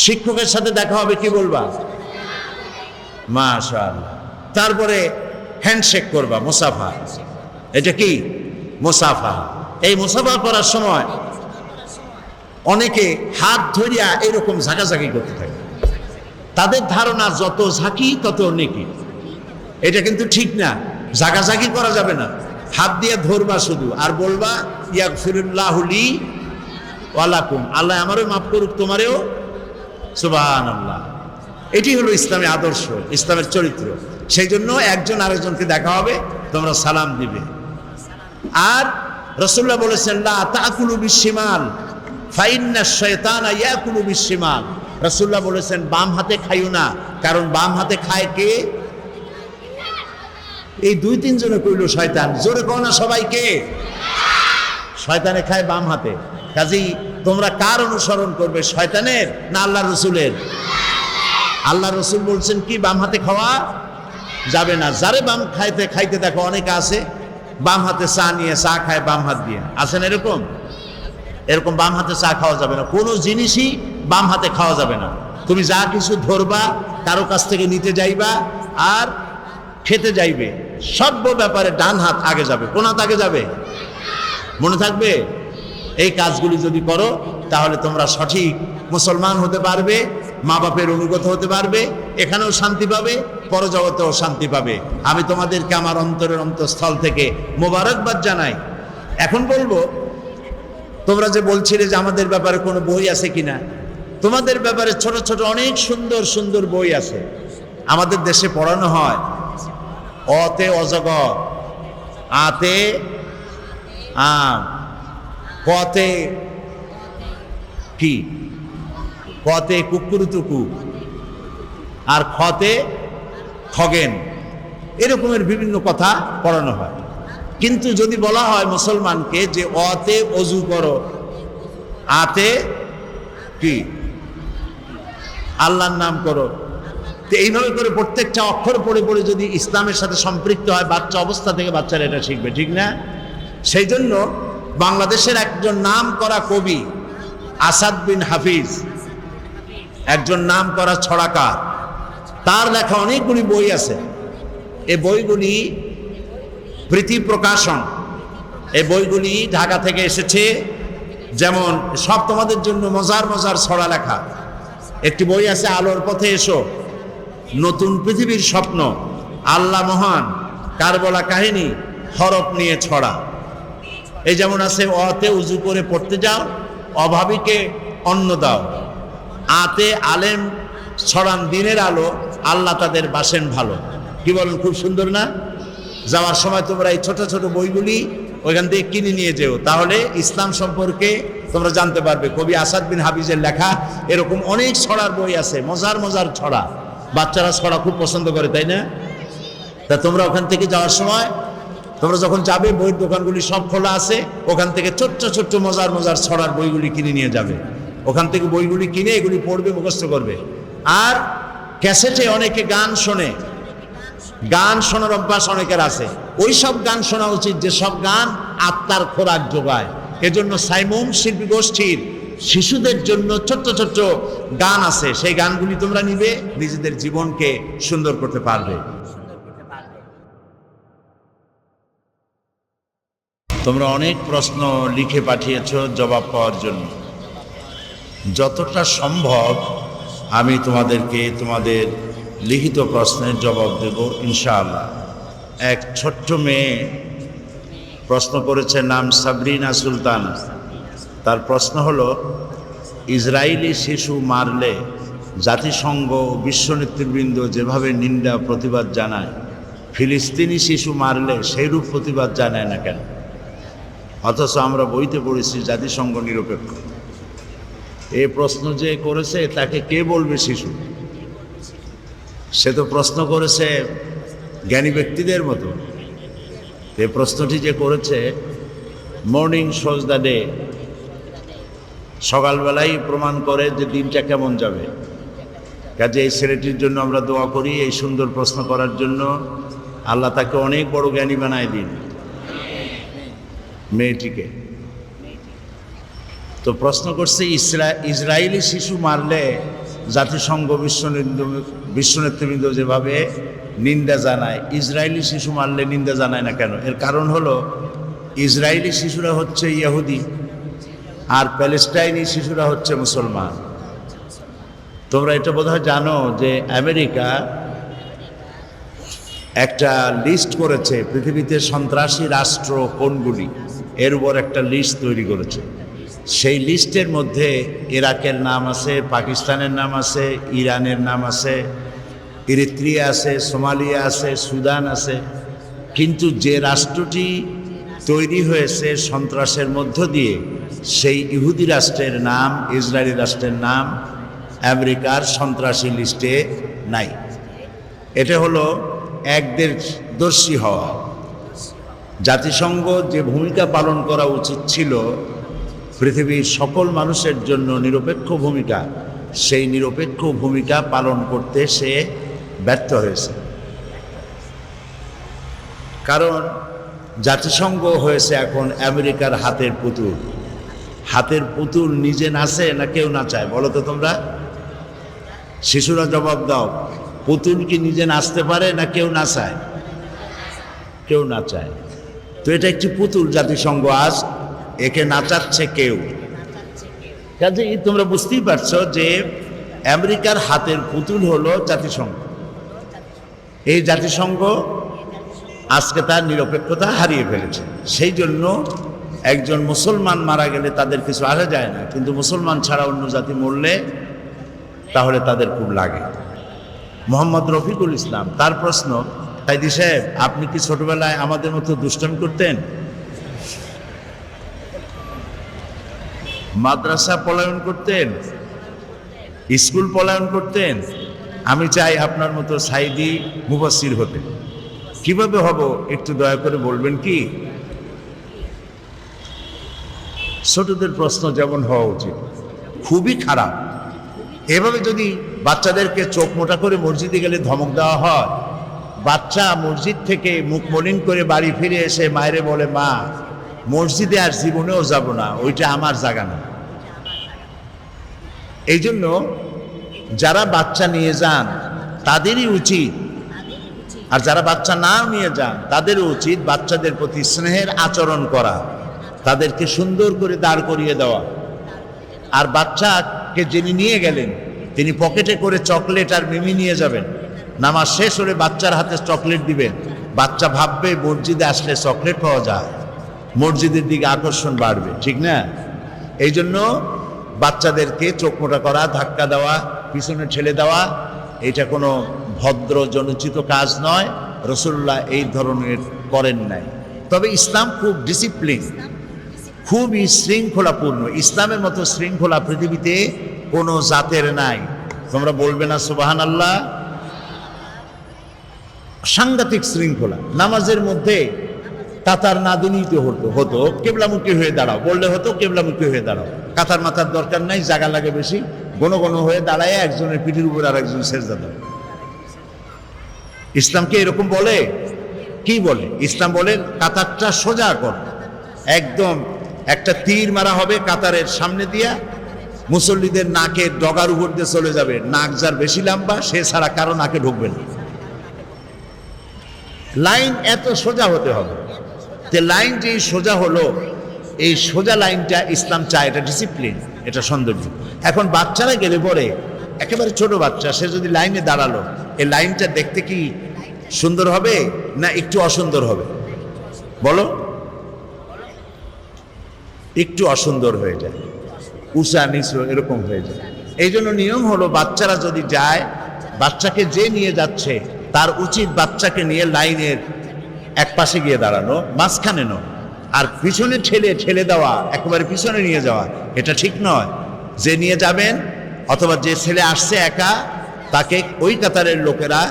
শিক্ষকের সাথে দেখা হবে কি বলবা? মাশাআল্লাহ। তারপরে হ্যান্ডশেক করবা, মুসাফা। এটা কি? মুসাফা। এই মুসাফা করার সময় অনেকে হাত ধরিয়া এরকম ঝাঁকাঝাঁকি করতে থাকে, তাদের ধারণা যত ঝাঁকি তত নেকি। এটা কিন্তু ঠিক না, ঝাঁকাঝাঁকি করা যাবে না। হাত দিয়ে ধরবা শুধু আর বলবা ইয়াগফিরুল্লাহু লি ওয়া লাকুম, আল্লাহ আমারও মাফ করুক তোমারেও, সুবহানাল্লাহ। এটি হলো ইসলামের আদর্শ, ইসলামের চরিত্র। সেই জন্য একজন আরেকজনকে দেখা হবে তোমরা সালাম দিবে। আর রাসূলুল্লাহ বলেছেন লা তাকুলু বিশিমাল ফাইন্না শাইতানা ইয়াকুলু বিশিমাল। রাসূলুল্লাহ বলেছেন বাম হাতে খাইও না, কারণ বাম হাতে খায় কে? এই দুই তিন জনে কইল শয়তান, জোরে কও না সবাইকে। শয়তানে খায় বাম হাতে। কাজেই তোমরা কার অনুসরণ করবে, শয়তানের না আল্লাহ রসুলের? আল্লাহ রসুল বলছেন কি বাম হাতে খাওয়া যাবে না। যারে বাম খাইতে দেখো অনেকে আছে বাম হাতে চা নিয়ে চা খায় বাম হাত দিয়ে, আছেন এরকম? এরকম বাম হাতে চা খাওয়া যাবে না, কোনো জিনিসই বাম হাতে খাওয়া যাবে না। তুমি যা কিছু ধরবা, কারো কাছ থেকে নিতে যাইবা আর খেতে যাইবে, সব ব্যাপারে ডান হাত আগে যাবে। কোন হাত আগে যাবে? মনে থাকবে? এই কাজগুলি যদি করো তাহলে তোমরা সঠিক মুসলমান হতে পারবে, মা বাপের অনুগত হতে পারবে, এখানেও শান্তি পাবে, পরজগতেও শান্তি পাবে। আমি তোমাদেরকে আমার অন্তরের অন্তঃস্থল থেকে মোবারকবাদ জানাই। এখন বলবো, তোমরা যে বলছিলে যে আমাদের ব্যাপারে কোনো বই আছে কিনা, তোমাদের ব্যাপারে ছোট ছোট অনেক সুন্দর সুন্দর বই আছে, আমাদের দেশে পড়ানো হয়। অতে অজগর, আতে আম, কতে কি, কতে কুকুরুতুকু, আর খতে খগেন, এরকমের বিভিন্ন কথা পড়ানো হয়। কিন্তু যদি বলা হয় মুসলমানকে যে অতে অজু করো, আতে কি আল্লাহর নাম করো, তো এইভাবে করে প্রত্যেকটা অক্ষর পড়ে পড়ে যদি ইসলামের সাথে সম্পৃক্ত হয়, বাচ্চা অবস্থা থেকে বাচ্চারা এটা শিখবে, ঠিক না? সেই জন্য বাংলাদেশের একজন নাম করা কবি আসাদ বিন হাফিজ, একজন নাম করা ছড়াকার, তার লেখা অনেকগুলি বই আছে। এই বইগুলি প্রীতি প্রকাশন, এই বইগুলি ঢাকা থেকে এসেছে। যেমন সব তোমাদের জন্য মজার মজার ছড়া লেখা। একটি বই আছে আলোর পথে এসো, নতুন পৃথিবীর স্বপ্ন, আল্লাহ মহান, কারবালা কাহিনী, হরফ নিয়ে ছড়া। এই যেমন আছে অতে উজু করে পড়তে যাও, অভাবীকে অন্ন দাও, আতে আলেম ছড়ান দিনের আলো, আল্লাহ তাদের বাসেন ভালো। কি বলেন? খুব সুন্দর না? যাওয়ার সময় তোমরা এই ছোট ছোট বইগুলি ওইখান থেকে কিনে নিয়ে যেও, তাহলে ইসলাম সম্পর্কে তোমরা জানতে পারবে। কবি আসাদ বিন হাফিজের লেখা এরকম অনেক ছড়ার বই আছে, মজার মজার ছড়া। বাচ্চারা ছড়া খুব পছন্দ করে, তাই না? তা তোমরা ওখান থেকে যাওয়ার সময়, তোমরা যখন যাবে বইয়ের দোকানগুলি সব খোলা আছে, ওখান থেকে ছোট্ট ছোট্ট মজার মজার ছড়ার বইগুলি কিনে নিয়ে যাবে। ওখান থেকে বইগুলি কিনে এগুলি পড়বে, মুখস্থ করবে। আর ক্যাসেটে অনেকে গান শোনে, গান শোনার অভ্যাস অনেকের আছে। ওই সব গান শোনা উচিত যে সব গান আত্মার খোরাক যোগায়। এজন্য সাইমুম শিল্পী গোষ্ঠীর শিশুদের জন্য ছোট্ট ছোট্ট গান আছে, সেই গানগুলি তোমরা নিবে, নিজেদের জীবনকে সুন্দর করতে পারবে। তোমরা অনেক প্রশ্ন লিখে পাঠিয়েছো জবাব পাওয়ার জন্য। যতটা সম্ভব আমি তোমাদেরকে তোমাদের লিখিত প্রশ্নের জবাব দেব ইনশাআল্লাহ। এক ছোট্ট মেয়ে প্রশ্ন করেছে, নাম সাবরিনা সুলতান। তার প্রশ্ন হলো, ইসরায়েলি শিশু মারলে জাতিসংঘ ও বিশ্ব নেতৃবৃন্দ যেভাবে নিন্দা প্রতিবাদ জানায়, ফিলিস্তিনি শিশু মারলে সেইরূপ প্রতিবাদ জানায় না কেন? অথচ আমরা বইতে পড়েছি জাতিসংঘ নিরপেক্ষ। এই প্রশ্ন যে করেছে তাকে কে বলবে শিশু? সে তো প্রশ্ন করেছে জ্ঞানী ব্যক্তিদের মতো। এই প্রশ্নটি যে করেছে, মর্নিং শোজ দ্য ডে, সকালবেলাই প্রমাণ করে যে দিনটা কেমন যাবে। কাজে এই ছেলেটির জন্য আমরা দোয়া করি, এই সুন্দর প্রশ্ন করার জন্য। আল্লাহ তাকে অনেক বড় জ্ঞানী বানায় দিন, মেয়েটিকে। তো প্রশ্ন করছে, ইসরায়েলি শিশু মারলে জাতিসংঘ বিশ্ব নেতৃবৃন্দ যেভাবে নিন্দা জানায়, ইসরায়েলি শিশু মারলে নিন্দা জানায় না কেন? এর কারণ হলো, ইসরায়েলি শিশুরা হচ্ছে ইহুদি আর প্যালেস্টাইনি শিশুরা হচ্ছে মুসলমান। তোমরা এটা বোধহয় জানো যে আমেরিকা একটা লিস্ট করেছে পৃথিবীতে সন্ত্রাসী রাষ্ট্র কোনগুলি, এর উপর একটা লিস্ট তৈরি করেছে। সেই লিস্টের মধ্যে ইরাকের নাম আছে, পাকিস্তানের নাম আছে, ইরানের নাম আছে, ইরিত্রিয়া আছে, সোমালিয়া আছে, সুদান আছে। কিন্তু যে রাষ্ট্রটি তৈরি হয়েছে সন্ত্রাসের মধ্য দিয়ে, সেই ইহুদি রাষ্ট্রের নাম, ইসরায়েলি রাষ্ট্রের নাম আমেরিকার সন্ত্রাসী লিস্টে নাই। এটা হলো একদেশদর্শী হওয়া। জাতিসংঘ যে ভূমিকা পালন করা উচিত ছিল পৃথিবীর সকল মানুষের জন্য নিরপেক্ষ ভূমিকা, সেই নিরপেক্ষ ভূমিকা পালন করতে সে ব্যর্থ হয়েছে। কারণ জাতিসংঘ হয়েছে এখন আমেরিকার হাতের পুতুল। হাতের পুতুল নিজে নাচে না কেউ নাচায়? বলো তো তোমরা, শিশুরা জবাব দাও। পুতুল কি নিজে নাচতে পারে না কেউ নাচায়? কেউ নাচায়। তো এটা একটি পুতুল জাতিসংঘ, আজ একে নাচাচ্ছে কেউ। কাজেই তোমরা বুঝতেই পারছো যে আমেরিকার হাতের পুতুল হলো জাতিসংঘ। এই জাতিসংঘ আজকে তার নিরপেক্ষতা হারিয়ে ফেলেছে। সেই জন্য একজন মুসলমান মারা গেলে তাদের কিছু আসা যায় না, কিন্তু মুসলমান ছাড়া অন্য জাতি মরলে তাহলে তাদের খুব লাগে। মোহাম্মদ রফিকুল ইসলাম, তার প্রশ্ন, কাইদি সাহেব, আপনি কি ছোটবেলায় আমাদের মতো দুষ্টামি করতেন? মাদ্রাসা পলায়ন করতেন? স্কুল পলায়ন করতেন? আমি চাই আপনার মতো সাইদি মুফাসসির হতে। কিভাবে হব একটু দয়া করে বলবেন কি? ছোটদের প্রশ্ন যেমন হওয়া উচিত, খুবই খারাপ। এভাবে যদি বাচ্চাদেরকে চোখ মোটা করে মসজিদে গেলে ধমক দেওয়া হয়, বাচ্চা মসজিদ থেকে মুখ মলিন করে বাড়ি ফিরে এসে মায়েরে বলে, মা, মসজিদে আর জীবনেও যাব না, ওইটা আমার জায়গা না। এই জন্য যারা বাচ্চা নিয়ে যান তাদেরই উচিত, আর যারা বাচ্চা নাও নিয়ে যান তাদেরও উচিত বাচ্চাদের প্রতি স্নেহের আচরণ করা, তাদেরকে সুন্দর করে দাঁড় করিয়ে দেওয়া। আর বাচ্চাকে যিনি নিয়ে গেলেন তিনি পকেটে করে চকলেট আর মিমি নিয়ে যাবেন। নামাজ শেষ হলে বাচ্চার হাতে চকলেট দিবেন। বাচ্চা ভাববে মসজিদে আসলে চকলেট পাওয়া যায়, মসজিদের দিকে আকর্ষণ বাড়বে, ঠিক না? এই জন্য বাচ্চাদেরকে চোখ মোটা করা, ধাক্কা দেওয়া, পিছনে ঠেলে দেওয়া, এটা কোনো ভদ্র জনোচিত কাজ নয়। রাসূলুল্লাহ এই ধরনের করেন নাই। তবে ইসলাম খুব ডিসিপ্লিন, খুবই শৃঙ্খলাপূর্ণ। ইসলামের মতো শৃঙ্খলা পৃথিবীতে কোনো জাতের নাই। তোমরা বলবে না সুবহানাল্লাহ? সাংঘাতিক শৃঙ্খলা। নামাজের মধ্যে কাতার না দিলেই হতো কেবলামুখী হয়ে দাঁড়াও বললে হতো, কেবলামুখী হয়ে দাঁড়াও। কাতার মাথার দরকার নাই, জায়গা লাগে বেশি। ঘন ঘন হয়ে দাঁড়ায় একজনের পিঠের উপর আর একজন সেজদা দেয়। ইসলামকে এরকম বলে? কি বলে? ইসলাম বলে কাতারটা সোজা কর, একদম একটা তীর মারা হবে কাতারের সামনে দিয়া, মুসল্লিদের নাকের ডগার উপর দিয়ে চলে যাবে। নাক যার বেশি লম্বা সে ছাড়া কারো নাকে ঢুকবে না। লাইন এত সোজা হতে হবে। যে লাইন যে সোজা হলো, এই সোজা লাইনটা ইসলাম চায়, এটা ডিসিপ্লিন, এটা সৌন্দর্য। এখন বাচ্চারা গেলে পরে, একেবারে ছোট বাচ্চা, সে যদি লাইনে দাঁড়ালো, এই লাইনটা দেখতে কি সুন্দর হবে না একটু অসুন্দর হবে? বলো, একটু অসুন্দর হয়ে যায়, উঁচা নিচু এরকম হয়ে যায়। এই জন্য নিয়ম হলো বাচ্চারা যদি যায়, বাচ্চাকে যে নিয়ে যাচ্ছে তার উচিত বাচ্চাকে নিয়ে লাইনের এক পাশে গিয়ে দাঁড়ানো, মাঝখানে নয়। আর পিছনে ঠেলে দেওয়া, একেবারে পিছনে নিয়ে যাওয়া, এটা ঠিক নয়। যে নিয়ে যাবেন অথবা যে ছেলে আসছে একা, তাকে ওই কাতারের লোকেরা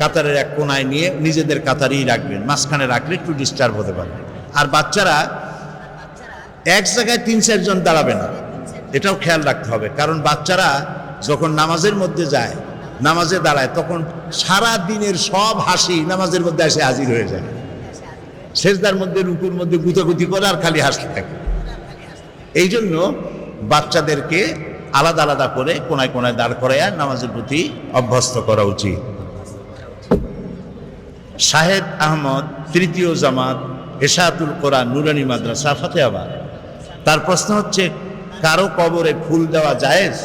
কাতারের এক কোনায় নিয়ে নিজেদের কাতারেই রাখবেন, মাঝখানে রাখলে একটু ডিস্টার্ব হতে পারে। আর বাচ্চারা এক জায়গায় 3-4 জন দাঁড়াবে না, এটাও খেয়াল রাখতে হবে। কারণ বাচ্চারা যখন নামাজের মধ্যে যায়, নামাজে দাঁড়ায়, তখন সারা দিনের সব হাসি নামাজের মধ্যে এসে হাজির হয়ে যায়। সেজদার মধ্যে, রুকুর মধ্যে গুতাগুতি করে আর খালি হাসতে থাকে। এই জন্য বাচ্চাদেরকে আলাদা আলাদা করে কোনায় কোনায় দাঁড় করাইয়া নামাজের প্রতি অভ্যস্ত করা উচিত। শাহেদ আহমদ, তৃতীয় জামাত, এশাতুল কোরআন, নুরানি মাদ্রাসা, ফাতেহাবাদ। তার প্রশ্ন হচ্ছে, কারো কবরে ফুল দেওয়া জায়েজ?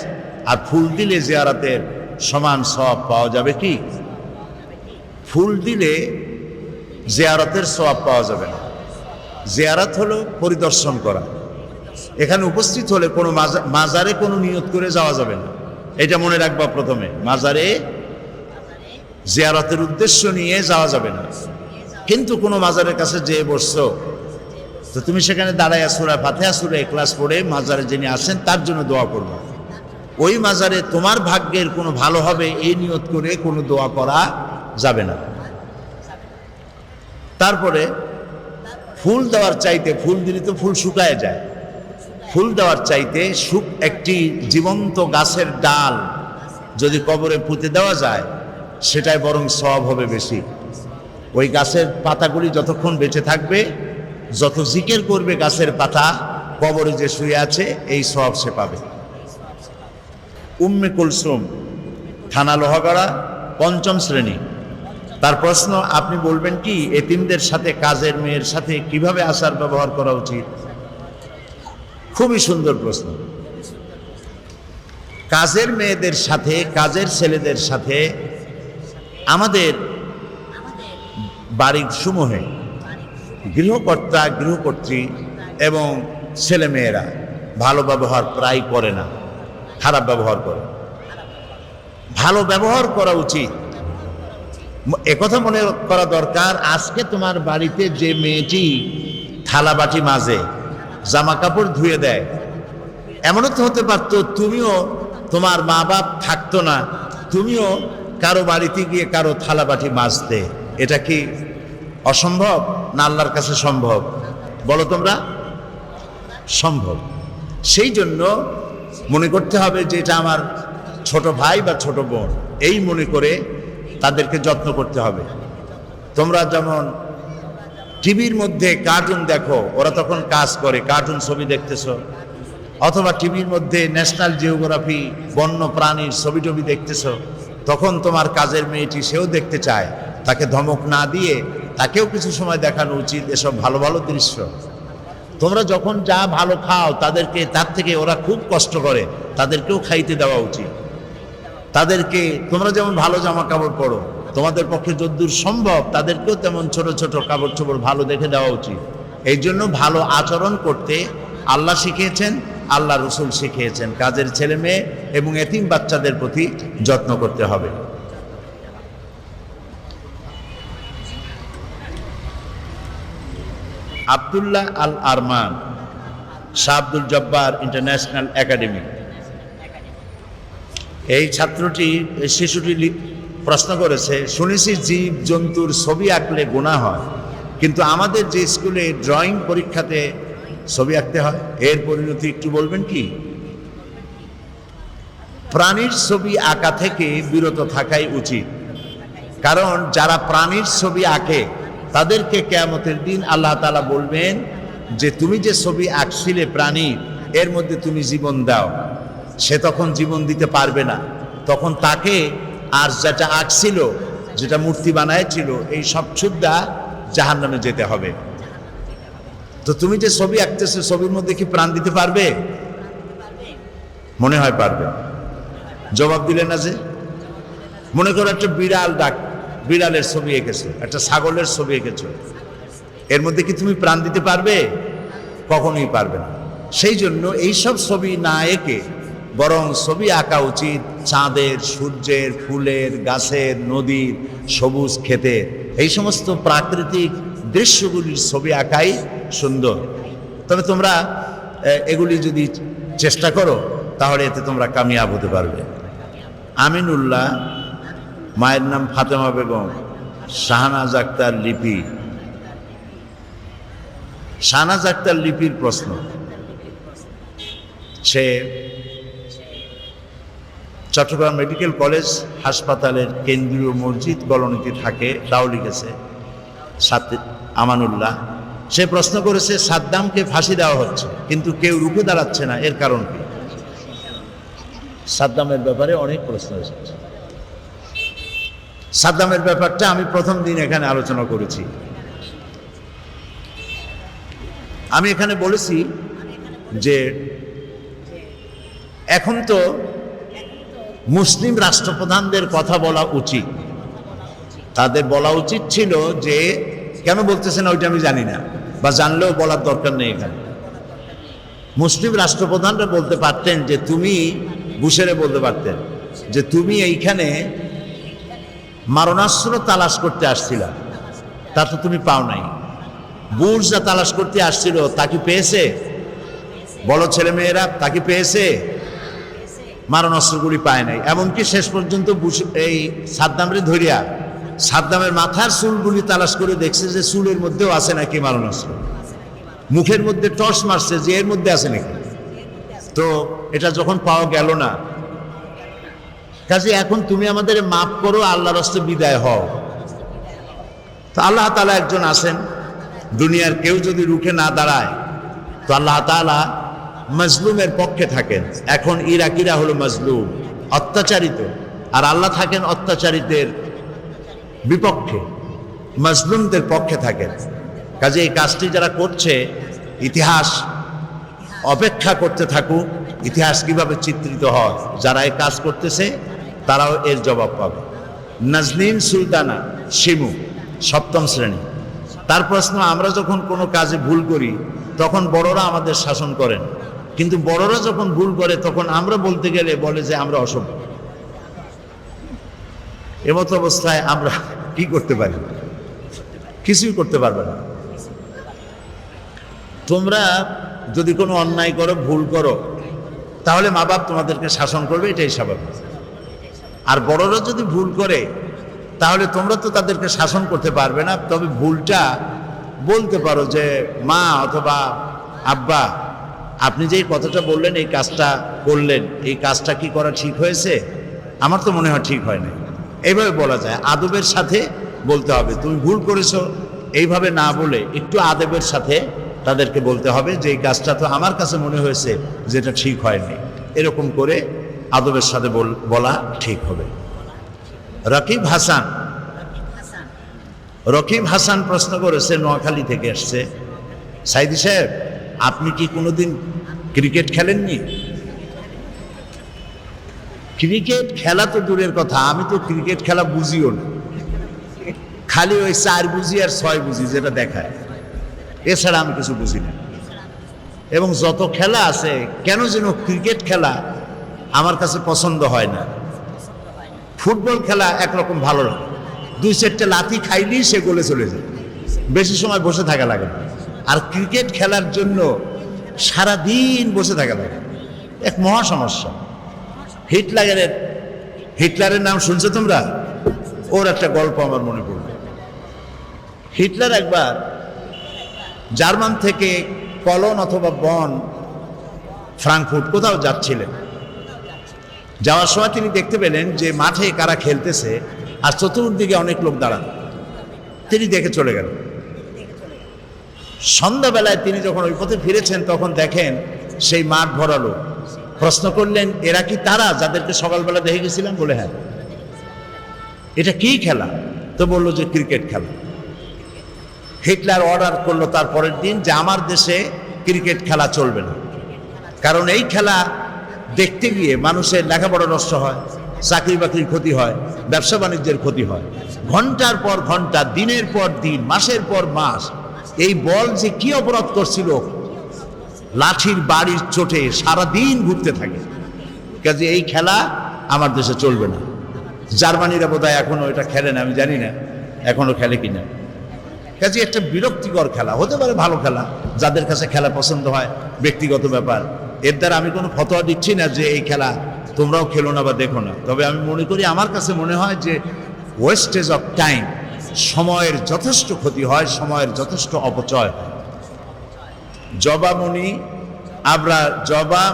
আর ফুল দিলে জিয়ারতের সমান সওয়াব পাওয়া যাবে কি? ফুল দিলে জিয়ারতের সওয়াব পাওয়া যাবে না। জিয়ারত হলো পরিদর্শন করা। এখানে উপস্থিত হলে কোনো মাজারে কোনো নিয়ত করে যাওয়া যাবে না, এটা মনে রাখবা। প্রথমে মাজারে জিয়ারতের উদ্দেশ্য নিয়ে যাওয়া যাবে না। কিন্তু কোনো মাজারের কাছে যেয়ে বসছো, তো তুমি সেখানে দাঁড়াইয়া সূরা ফাতিহা, সূরা ইখলাস পড়ে মাজারে যিনি আসেন তার জন্য দোয়া করবে। ওই মাজারে তোমার ভাগ্যের কোনো ভালো হবে এই নিয়ত করে কোনো দোয়া করা যাবে না। তারপরে ফুল দেওয়ার চাইতে, ফুল দিলে তো ফুল শুকায় যায়, ফুল দেওয়ার চাইতে একটি জীবন্ত গাছের ডাল যদি কবরে পুঁতে দেওয়া যায়, সেটাই বরং সওয়াব হবে বেশি। ওই গাছের পাতাগুলি যতক্ষণ বেঁচে থাকবে, যত জিকির করবে গাছের পাতা, কবরে যে শুয়ে আছে এই সওয়াব সে পাবে। উম্মে কুলসুম, থানা লোহাগড়া, 5ম শ্রেণী। তার প্রশ্ন, আপনি বলবেন কি এতিমদের সাথে কাজের মেয়ের সাথে কিভাবে আচার ব্যবহার করা উচিত? খুবই সুন্দর প্রশ্ন। কাজের মেয়েদের সাথে, কাজের ছেলেদের সাথে আমাদের বাড়ির সমূহে গৃহকর্তা, গৃহকর্ত্রী এবং ছেলেমেয়েরা ভালো ব্যবহার প্রায় করে না, খারাপ ব্যবহার করে। ভালো ব্যবহার করা উচিত। একথা মনে করা দরকার, আজকে তোমার বাড়িতে যে মেয়েটি থালা বাটি মাজে, জামা কাপড় ধুয়ে দেয়, এমনও তো হতে পারতো তুমিও, তোমার মা বাপ থাকতো না, তুমিও কারো বাড়িতে গিয়ে কারো থালা বাটি মাজতে। এটা কি অসম্ভব না আল্লাহর কাছে সম্ভব? বলো তোমরা। সম্ভব। সেই জন্য মনে করতে হবে যে এটা আমার ছোট ভাই বা ছোট বোন, এই মনে করে তাদেরকে যত্ন করতে হবে। তোমরা যেমন টিভির মধ্যে কার্টুন দেখো, ওরা তখন কাজ করে, কার্টুন ছবি দেখতেছো, অথবা টিভির মধ্যে ন্যাশনাল জিওগ্রাফি, বন্য প্রাণীর ছবি টবি দেখতেছো, তখন তোমার কাজের মেয়েটি সেও দেখতে চায়। তাকে ধমক না দিয়ে তাকেও কিছু সময় দেখানো উচিত এসব ভালো ভালো দৃশ্য। তোমরা যখন যা ভালো খাও, তাদেরকে তার থেকে ওরা খুব কষ্ট করে, তাদেরকেও খাইতে দেওয়া উচিত। তাদেরকে তোমরা যেমন ভালো জামা কাপড় পরো, তোমাদের পক্ষে যদ্দূর সম্ভব তাদেরকেও তেমন ছোট ছোট কাপড় চোপড় ভালো দেখে দেওয়া উচিত। এই জন্য ভালো আচরণ করতে আল্লাহ শিখিয়েছেন, আল্লাহ রসুল শিখিয়েছেন। কাজের ছেলে মেয়ে এবং এতিম বাচ্চাদের প্রতি যত্ন করতে হবে। Abdullah Al Arman, Shah Abdul Jabbar international academy. এই শিশুটি প্রশ্ন করেছে, শুনেছি জীব জন্তুর ছবি আঁকলে গুনাহ হয়, কিন্তু আমাদের যে স্কুলে ড্রয়িং পরীক্ষাতে ছবি আঁকতে হয়, এর পরিণতি একটু বলবেন কি? প্রাণীর ছবি আঁকা থেকে বিরত থাকাই উচিত। কারণ যারা প্রাণীর ছবি আঁকে তাদেরকে কিয়ামতের দিন আল্লাহ তাআলা বলবেন যে তুমি যে ছবি আঁকছিলে প্রাণী, এর মধ্যে তুমি জীবন দাও। সে তখন জীবন দিতে পারবে না, তখন তাকে আর যেটা আঁকছিল, যেটা মূর্তি বানায়ছিল, এই সব সুদ্ধা জাহান্নামে যেতে হবে। তো তুমি যে ছবি আঁকতেছো, ছবির মধ্যে কি প্রাণ দিতে পারবে? মনে হয় পারবে। জবাব দিলে না যে। মনে করো একটা বিড়ালের ছবি এঁকেছো, একটা ছাগলের ছবি এঁকেছো, এর মধ্যে কি তুমি প্রাণ দিতে পারবে? কখনোই পারবে না। সেই জন্য এইসব ছবি না এঁকে বরং ছবি আঁকা উচিত চাঁদের, সূর্যের, ফুলের, গাছের, নদীর, সবুজ ক্ষেতের, এই সমস্ত প্রাকৃতিক দৃশ্যগুলির ছবি আঁকাই সুন্দর। তবে তোমরা এগুলি যদি চেষ্টা করো তাহলে এতে তোমরা কামিয়াব হতে পারবে। আমিনুল্লাহ, মায়ের নাম ফাতেমা বেগম, শাহনাজ আক্তার লিপি। শাহনাজ আক্তার লিপির প্রশ্ন, সে চট্টগ্রাম মেডিকেল কলেজ হাসপাতালের কেন্দ্রীয় মসজিদ কলোনিতে থাকে, তাও লিখেছে আমানুল্লাহ। সে প্রশ্ন করেছে সাদ্দামকে ফাঁসি দেওয়া হচ্ছে কিন্তু কেউ রুখে দাঁড়াচ্ছে না, এর কারণ কি? সাদ্দামের ব্যাপারে অনেক প্রশ্ন এসেছে। সাদ্দামের ব্যাপারটা আমি প্রথম দিন এখানে আলোচনা করেছি। আমি এখানে বলেছি যে এখন তো মুসলিম রাষ্ট্রপ্রধানদের কথা বলা উচিত, তাদের বলা উচিত ছিল যে কেন বলতেছে না ওইটা আমি জানি না, বা জানলেও বলার দরকার নেই। এখানে মুসলিম রাষ্ট্রপ্রধানরা বলতে পারতেন যে তুমি, বুশেরে বলতে পারতেন যে তুমি এইখানে মারণাস্ত্র তালাশ করতে আসছিলা, তা তো তুমি পাও নাই। বুশ যা তালাশ করতে আসছিল তা কি পেয়েছে? বলো ছেলেমেয়েরা, তা কি পেয়েছে? মারণাস্ত্রগুলি পায় নাই। এমনকি শেষ পর্যন্ত বুশ এই সাদ্দামরে ধরিয়া সাদ্দামের মাথার চুলগুলি তালাশ করে দেখছে যে চুলের মধ্যেও আছে নাকি মারণাস্ত্র। মুখের মধ্যে টর্চ মারছে যে এর মধ্যে আছে নাকি। তো এটা যখন পাওয়া গেল না, কাজে এখন তুমি আমাদের মাফ করো, আল্লাহর রাস্তায় বিদায় হও। তো আল্লাহ তাআলা একজন আছেন, দুনিয়ার কেউ যদি রুখে না দাঁড়ায় তো আল্লাহ তাআলা মজলুমের পক্ষে থাকেন। এখন ইরাকিরা হলো মজলুম, অত্যাচারিত, আর আল্লাহ থাকেন অত্যাচারিতের বিপক্ষে, মজলুমদের পক্ষে থাকেন। কাজে এই কাজটি যারা করছে, ইতিহাস অপেক্ষা করতে থাকুক, ইতিহাস কিভাবে চিত্রিত হয়। যারা এই কাজ করতেছে তারাও এর জবাব পাবে। নাজনীন সুলতানা শিমু, সপ্তম শ্রেণী, তার প্রশ্ন, আমরা যখন কোনো কাজে ভুল করি তখন বড়রা আমাদের শাসন করেন, কিন্তু বড়রা যখন ভুল করে তখন আমরা বলতে গেলে বলে যে আমরা অসভ্য। এমত অবস্থায় আমরা কি করতে পারি? কিছুই করতে পারবে না। তোমরা যদি কোনো অন্যায় করো, ভুল করো, তাহলে মা বাপ তোমাদেরকে শাসন করবে, এটাই স্বাভাবিক। আর বড়রা যদি ভুল করে তাহলে তোমরা তো তাদেরকে শাসন করতে পারবে না, তবে ভুলটা বলতে পারো যে মা অথবা আব্বা, আপনি যে কথাটা বললেন, এই কাজটা করলেন, এই কাজটা কি করা ঠিক হয়েছে? আমার তো মনে হয় ঠিক হয় না। এইভাবে বলা যায়, আদবের সাথে বলতে হবে। তুমি ভুল করেছো এইভাবে না বলে একটু আদবের সাথে তাদেরকে বলতে হবে যে এই কাজটা তো আমার কাছে মনে হয়েছে যেটা ঠিক হয়নি, এরকম করে আদবের সাথে বলা ঠিক হবে। রকিব হাসান, রকিব হাসান প্রশ্ন করেছে, নোয়াখালী থেকে আসছে, সাইদি সাহেব আপনি কি কোনোদিন ক্রিকেট খেলেননি? ক্রিকেট খেলা তো দূরের কথা, আমি তো ক্রিকেট খেলা বুঝিও না, খালি ওই 4 বুঝি আর 6 বুঝি যেটা দেখায়, এছাড়া আমি কিছু বুঝি না। এবং যত খেলা আছে, কেন যেন ক্রিকেট খেলা আমার কাছে পছন্দ হয় না। ফুটবল খেলা একরকম ভালো লাগে, 2-4টা লাথি খাইলেই সে গোলে চলে যায়, বেশি সময় বসে থাকা লাগে না। আর ক্রিকেট খেলার জন্য সারাদিন বসে থাকা লাগে, এক মহা সমস্যা। হিটলারের নাম শুনছো তোমরা? ওর একটা গল্প আমার মনে পড়বে। হিটলার একবার জার্মান থেকে কলন অথবা বন, ফ্রাঙ্কফুর্ট কোথাও যাচ্ছিলেন। যাওয়ার সময় তিনি দেখতে পেলেন যে মাঠে কারা খেলতেছে আর চতুর্দিকে অনেক লোক দাঁড়ানো। তিনি দেখে চলে গেলেন। সন্ধ্যাবেলায় তিনি যখন ওই পথে ফিরেছেন তখন দেখেন সেই মাঠ ভরালো। প্রশ্ন করলেন, এরা কি তারা যাদেরকে সকালবেলা দেখে গেছিলাম? বলে হ্যাঁ। এটা কি খেলা? তো বললো যে ক্রিকেট খেলা। হিটলার অর্ডার করলো তার পরের দিন যে আমার দেশে ক্রিকেট খেলা চলবে না, কারণ এই খেলা দেখতে গিয়ে মানুষের লেখাপড়া নষ্ট হয়, চাকরি বাকরির ক্ষতি হয়, ব্যবসা বাণিজ্যের ক্ষতি হয়। ঘন্টার পর ঘন্টা, দিনের পর দিন, মাসের পর মাস এই বল যে কি অপরাধ করছিল, লাঠির বাড়ির চোটে সারাদিন ঘুরতে থাকে। কাজে এই খেলা আমার দেশে চলবে না। জার্মানিরা বোধহয় এখনো এটা খেলে না, আমি জানি না এখনো খেলে কিনা। কাজে একটা বিরক্তিকর খেলা, হতে পারে ভালো খেলা, যাদের কাছে খেলা পছন্দ হয়, ব্যক্তিগত ব্যাপার। এর দ্বারা আমি কোনো ফতোয়া দিচ্ছি না যে এই খেলা তোমরাও খেলো না বা দেখো না। তবে আমি মনে করি, আমার কাছে মনে হয় যে ওয়েস্টেজ অফ টাইম, সময়ের যথেষ্ট ক্ষতি হয়, সময়ের যথেষ্ট অপচয় হয়। জবা,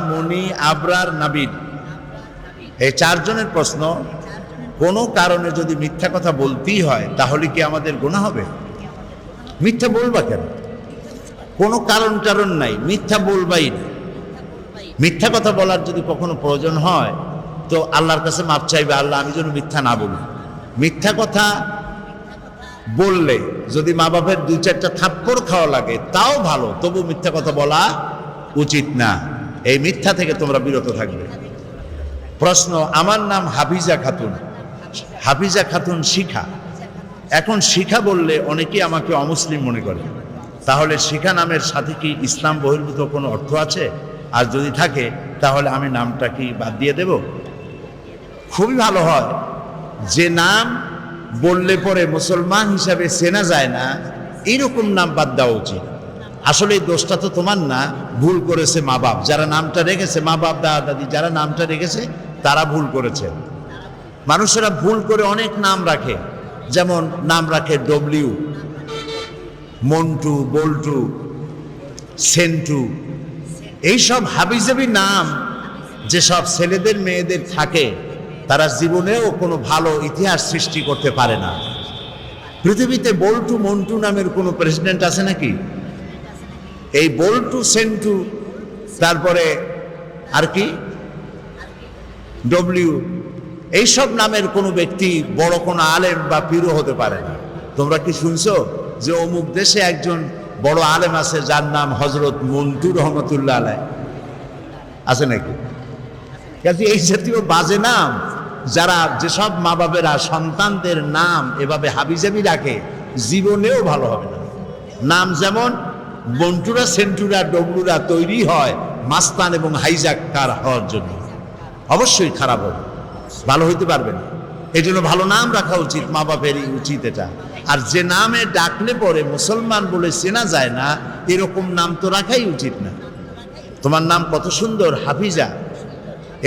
মনি, আবরার, নাবিল, এই চারজনের প্রশ্ন, কোনো কারণে যদি মিথ্যা কথা বলতেই হয় তাহলে কি আমাদের গুনাহ হবে? মিথ্যা বলবা কেন? কোনো কারণ নাই, মিথ্যা বলবাই না। মিথ্যা কথা বলার যদি কখনো প্রয়োজন হয় তো আল্লাহর কাছে মাপ চাইবে, আল্লাহ আমি যেন মিথ্যা না বলি। মিথ্যা কথা বললে যদি মা বাপের 2-4টা থাপ্পড় খাওয়া লাগে তাও ভালো, তবু মিথ্যা কথা বলা উচিত না। এই মিথ্যা থেকে তোমরা বিরত থাকবে। প্রশ্ন, আমার নাম হাফিজা খাতুন। হাফিজা খাতুন শিখা। এখন শিখা বললে অনেকেই আমাকে অমুসলিম মনে করে, তাহলে শিখা নামের সাথে কি ইসলাম বহির্ভূত কোনো অর্থ আছে? আর যদি থাকে তাহলে আমি নামটা কি বাদ দিয়ে দেব? খুবই ভালো হয়, যে নাম বললে পরে মুসলমান হিসাবে চেনা যায় না এইরকম নাম বাদ দেওয়া উচিত। আসলে এই দোষটা তো তোমার না, ভুল করেছে মা বাপ যারা নামটা রেখেছে, মা বাপ দাদা দাদি যারা নামটা রেখেছে তারা ভুল করেছে। মানুষেরা ভুল করে অনেক নাম রাখে, যেমন নাম রাখে ডব্লিউ, মন্টু, বল্টু, সেন্টু। এইসব হাবিজাবি নাম যেসব ছেলেদের মেয়েদের থাকে তারা জীবনেও কোনো ভালো ইতিহাস সৃষ্টি করতে পারে না। পৃথিবীতে বল্টু, মন্টু নামের কোনো প্রেসিডেন্ট আছে নাকি? এই বল্টু, সেন্টু, তারপরে আর কি ডব্লিউ, এইসব নামের কোনো ব্যক্তি বড় কোনো আলেম বা পীরও হতে পারে না। তোমরা কি শুনছো যে অমুক দেশে একজন বড় আলেম আছে যার নাম হযরত মন্টু রহমতুল্লাহ আলাইহ? আছে নাকি? কাজে এই জাতীয় বাজে নাম যারা, যেসব মা বাবেরা সন্তানদের নাম এভাবে হাবিজাবি রাখে জীবনেও ভালো হবে না। নাম যেমন মন্টুরা, সেন্টুরা, ডবলুরা তৈরি হয় মাস্তান এবং হাইজাক্কার হওয়ার জন্য, অবশ্যই খারাপ হবে, ভালো হইতে পারবে না। এই জন্য ভালো নাম রাখা উচিত, মা বাপেরই উচিত এটা। আর যে নামে ডাকলে পরে মুসলমান বলে চেনা যায় না এরকম নাম তো রাখাই উচিত না। তোমার নাম কত সুন্দর হাফিজা,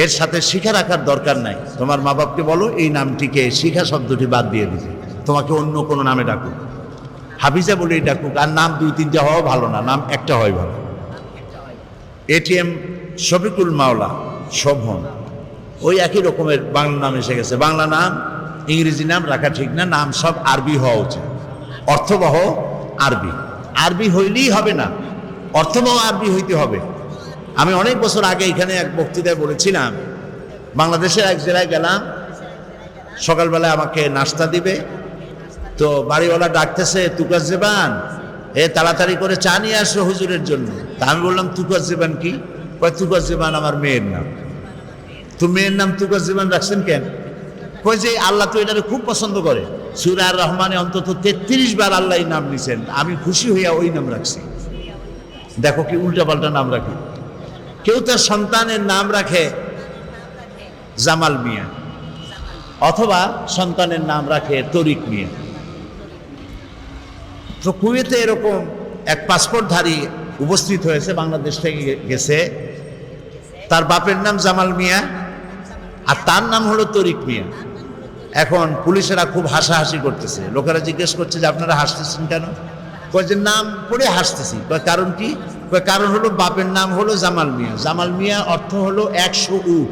এর সাথে শিখা রাখার দরকার নাই। তোমার মা বাপকে বলো এই নামটিকে, শিখা শব্দটি বাদ দিয়ে দিতে, তোমাকে অন্য কোনো নামে ডাকুক, হাফিজা বলেই ডাকুক। আর নাম 2-3টা হওয়া ভালো না, নাম একটা হয় ভালো। এটিএম শফিকুল মাওলা, শোভন, ওই একই রকমের বাংলা নাম এসে গেছে। বাংলা নাম ইংরেজি নাম রাখা ঠিক না, নাম সব আরবি হওয়া উচিত, অর্থবহ আরবি। আরবি হইলেই হবে না, অর্থবহ আরবি হইতে হবে। আমি অনেক বছর আগে এখানে এক বক্তৃতায় বলেছিলাম, বাংলাদেশের এক জেলায় গেলাম, সকালবেলায় আমাকে নাস্তা দিবে, তো বাড়িওয়ালা ডাকতেছে তুকাস জেবান, তাড়াতাড়ি করে চা নিয়ে আসো হুজুরের জন্য। তা আমি বললাম তুকাস জেবান কি? তুকাস জেবান আমার মেয়ের নাম। তো মেয়ের নাম তুকাস জেবান রাখছেন কেন? কই যে আল্লাহ তো এটাকে খুব পছন্দ করে, সূরা আর রহমানে অন্তত 33 বার আল্লাহ এই নাম নিছেন, আমি খুশি হইয়া ওই নাম রাখছি। দেখো কি উল্টাপাল্টা নাম রাখি। কেউ তার সন্তানের নাম রাখে জামাল মিয়া, অথবা সন্তানের নাম রাখে তরিক মিয়া। তো কুয়েতে এরকম এক পাসপোর্টধারী উপস্থিত হয়েছে, বাংলাদেশ থেকে গেছে, তার বাপের নাম জামাল মিয়া আর তার নাম হলো তরিক মিয়া। এখন পুলিশেরা খুব হাসাহাসি করতেছে, লোকেরা জিজ্ঞেস করছে যে আপনারা হাসতেছেন কেন? কয় যে নাম পড়ে হাসতেছি। কয় কারণ কি? কয় কারণ হলো বাপের নাম হলো জামাল মিয়া, জামাল মিয়া অর্থ হলো 100 উট,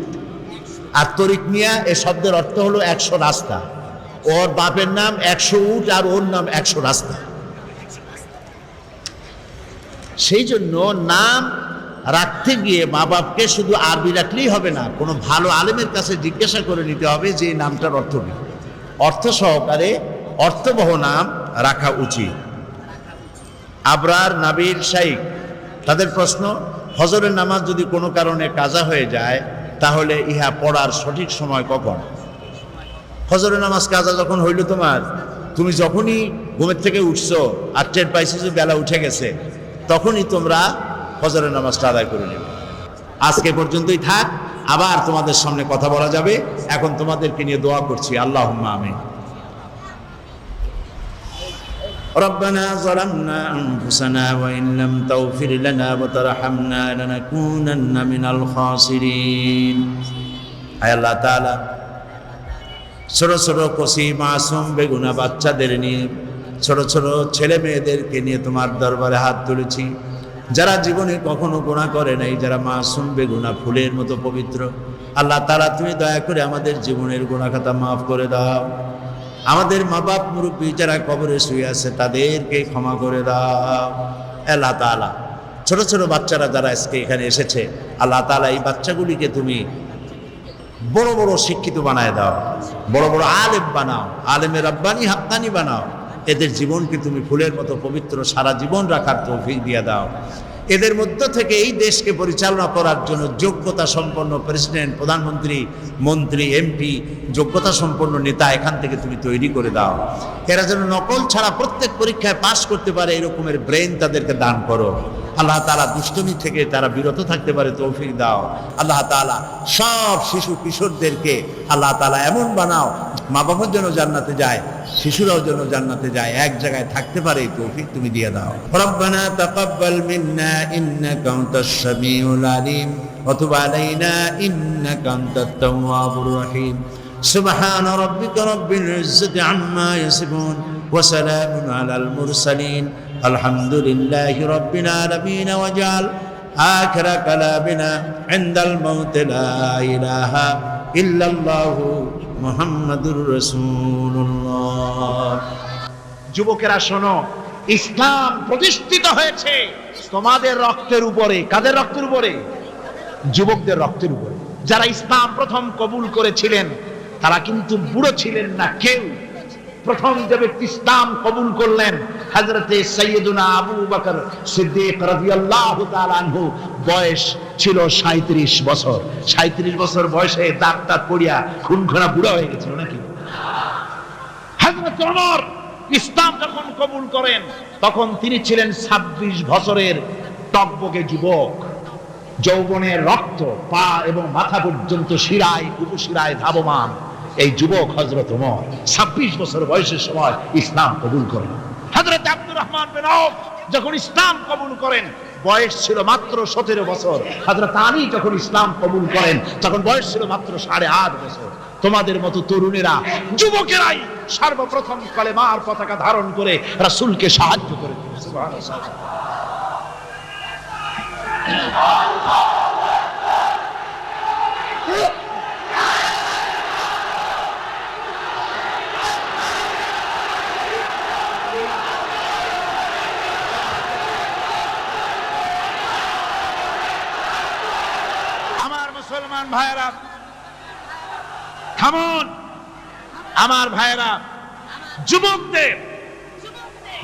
আর তরিক মিয়া এ শব্দের অর্থ হলো 100 রাস্তা। ওর বাপের নাম 100 উট আর ওর নাম 100 রাস্তা। সেই জন্য নাম রাখতে গিয়ে মা বাপকে শুধু আরবি রাখলেই হবে না, কোনো ভালো আলেমের কাছে জিজ্ঞাসা করে নিতে হবে যে এই নামটার অর্থ কি। অর্থ সহকারে অর্থবহ নাম রাখা উচিত। আবরার, নাবিল, শাইখ, তাদের প্রশ্ন, ফজরের নামাজ যদি কোনো কারণে কাজা হয়ে যায় তাহলে ইহা পড়ার সঠিক সময় কখন? ফজরের নামাজ কাজা যখন হইল তোমার, তুমি যখনই ঘুমের থেকে উঠছো আর টের পাইছো যে বেলা উঠে গেছে, তখনই তোমরা ফজরের নামাজটা আদায় করে নেবে। আজকে পর্যন্তই থাক, আবার তোমাদের সামনে কথা বলা যাবে। এখন তোমাদেরকে নিয়ে দোয়া করছি, আল্লাহুম্মা আমিন। ربنا ظلمنا أنفسنا وإن لم تغفر لنا وترحمنا لنكونن من الخاسرين। আয় আল্লাহ তাআলা, ছোট ছোট কচি মাসুম বেগুনা বাচ্চাদের নিয়ে, ছোট ছোট ছেলে মেয়েদেরকে নিয়ে তোমার দরবারে হাত তুলেছি, যারা জীবনে কখনো গুনাহ করে নাই, যারা মাসুম বেগুনা ফুলের মতো পবিত্র। আল্লাহ তাআলা তুমি দয়া করে আমাদের জীবনের গুনাহ খাতা মাফ করে দাও। আমাদের মা বাপ মুরব্বী যারা কবরে শুয়ে আছে তাদেরকে ক্ষমা করে দাও। আল্লাহ তাআলা ছোট ছোট বাচ্চারা যারা আজকে এখানে এসেছে, আল্লাহ তাআলা এই বাচ্চাগুলিকে তুমি বড় বড় শিক্ষিত বানায় দাও, বড় বড় আলেম বানাও, আলেমে রব্বানি হাক্কানি বানাও। এদের জীবনকে তুমি ফুলের মতো পবিত্র সারা জীবন রাখার তৌফিক দিয়ে দাও। এদের মধ্য থেকে এই দেশকে পরিচালনা করার জন্য যোগ্যতা সম্পন্ন প্রেসিডেন্ট, প্রধানমন্ত্রী, মন্ত্রী, এমপি, যোগ্যতা সম্পন্ন নেতা এখান থেকে তুমি তৈরি করে দাও। এরা যেন নকল ছাড়া প্রত্যেক পরীক্ষায় পাশ করতে পারে এরকমের ব্রেন তাদেরকে দান করো। আল্লাহ তাআলা দুষ্টমি থেকে তারা বিরত থাকতে পারে তৌফিক দাও। আল্লাহ তাআলা সব শিশু কিশোরদেরকে আল্লাহ তাআলা এমন বানাও, মা বাবার জন্য জান্নাতে যায়, শিশুরাও যেন জান্নাতে যায়, এক জায়গায় থাকতে পারে এই তৌফিক তুমি দিয়ে দাও। রব্বানা তাকাব্বাল মিন্না ইন্নাকা আনতাস সামিউল আলিম ওয়া তুব আলাইনা ইন্নাকা আনতাত তাওয়াবুর রহিম। সুবহান রাব্বিকা রাব্বিল ইজ্জাতি আম্মা ইয়াসিফুন ওয়া সালামুন আলাল মুরসালিন আলহামদুলিল্লাহি রাব্বিল আলামিন। ওয়াজআল আখিরা কালামিনা ইনদাল মাউত লা ইলাহা ইল্লাল্লাহু মুহাম্মাদুর রাসূলুল্লাহ। যুবকেরা শোনো, ইসলাম প্রতিষ্ঠিত হয়েছে তোমাদের রক্তের উপরে। কাদের রক্তের উপরে? যুবকদের রক্তের উপরে। যারা ইসলাম প্রথম কবুল করেছিলেন তারা কিন্তু বুড়ো ছিলেন না কেউ। প্রথম যে ব্যক্তি ইসলাম কবুল করলেন হযরতে সাইয়্যিদুনা আবু বকর সিদ্দিক রাদিয়াল্লাহু তাআলা আনহু, বয়স ছিল 37 বছর। 37 বছর বয়সে দাঁত দাঁত পড়িয়া খুনখরা বুড়া হয়ে গেছিল নাকি? হযরত ওমর ইসলাম যখন কবুল করেন তখন তিনি ছিলেন 26 বছরের টকবকে যুবক। যৌবনের রক্ত পা এবং মাথা পর্যন্ত শিরায় উপশিরায় ধাবমান এই যুবক হযরত ওমর 26 বছর বয়সের সময় ইসলাম কবুল করেন। হযরত আব্দুর রহমান বিন আউফ যখন ইসলাম কবুল করেন বয়স ছিল মাত্র 17 বছর। হযরত আলী যখন ইসলাম কবুল করেন তখন বয়স ছিল মাত্র 8.5 বছর। তোমাদের মতো তরুণেরা, যুবকেরাই সর্বপ্রথম কালেমার পতাকা ধারণ করে রাসূলকে সাহায্য করে। সুবহানাল্লাহ। আমার মুসলমান ভাইয়েরা, থামুন। আমার ভাইয়েরা,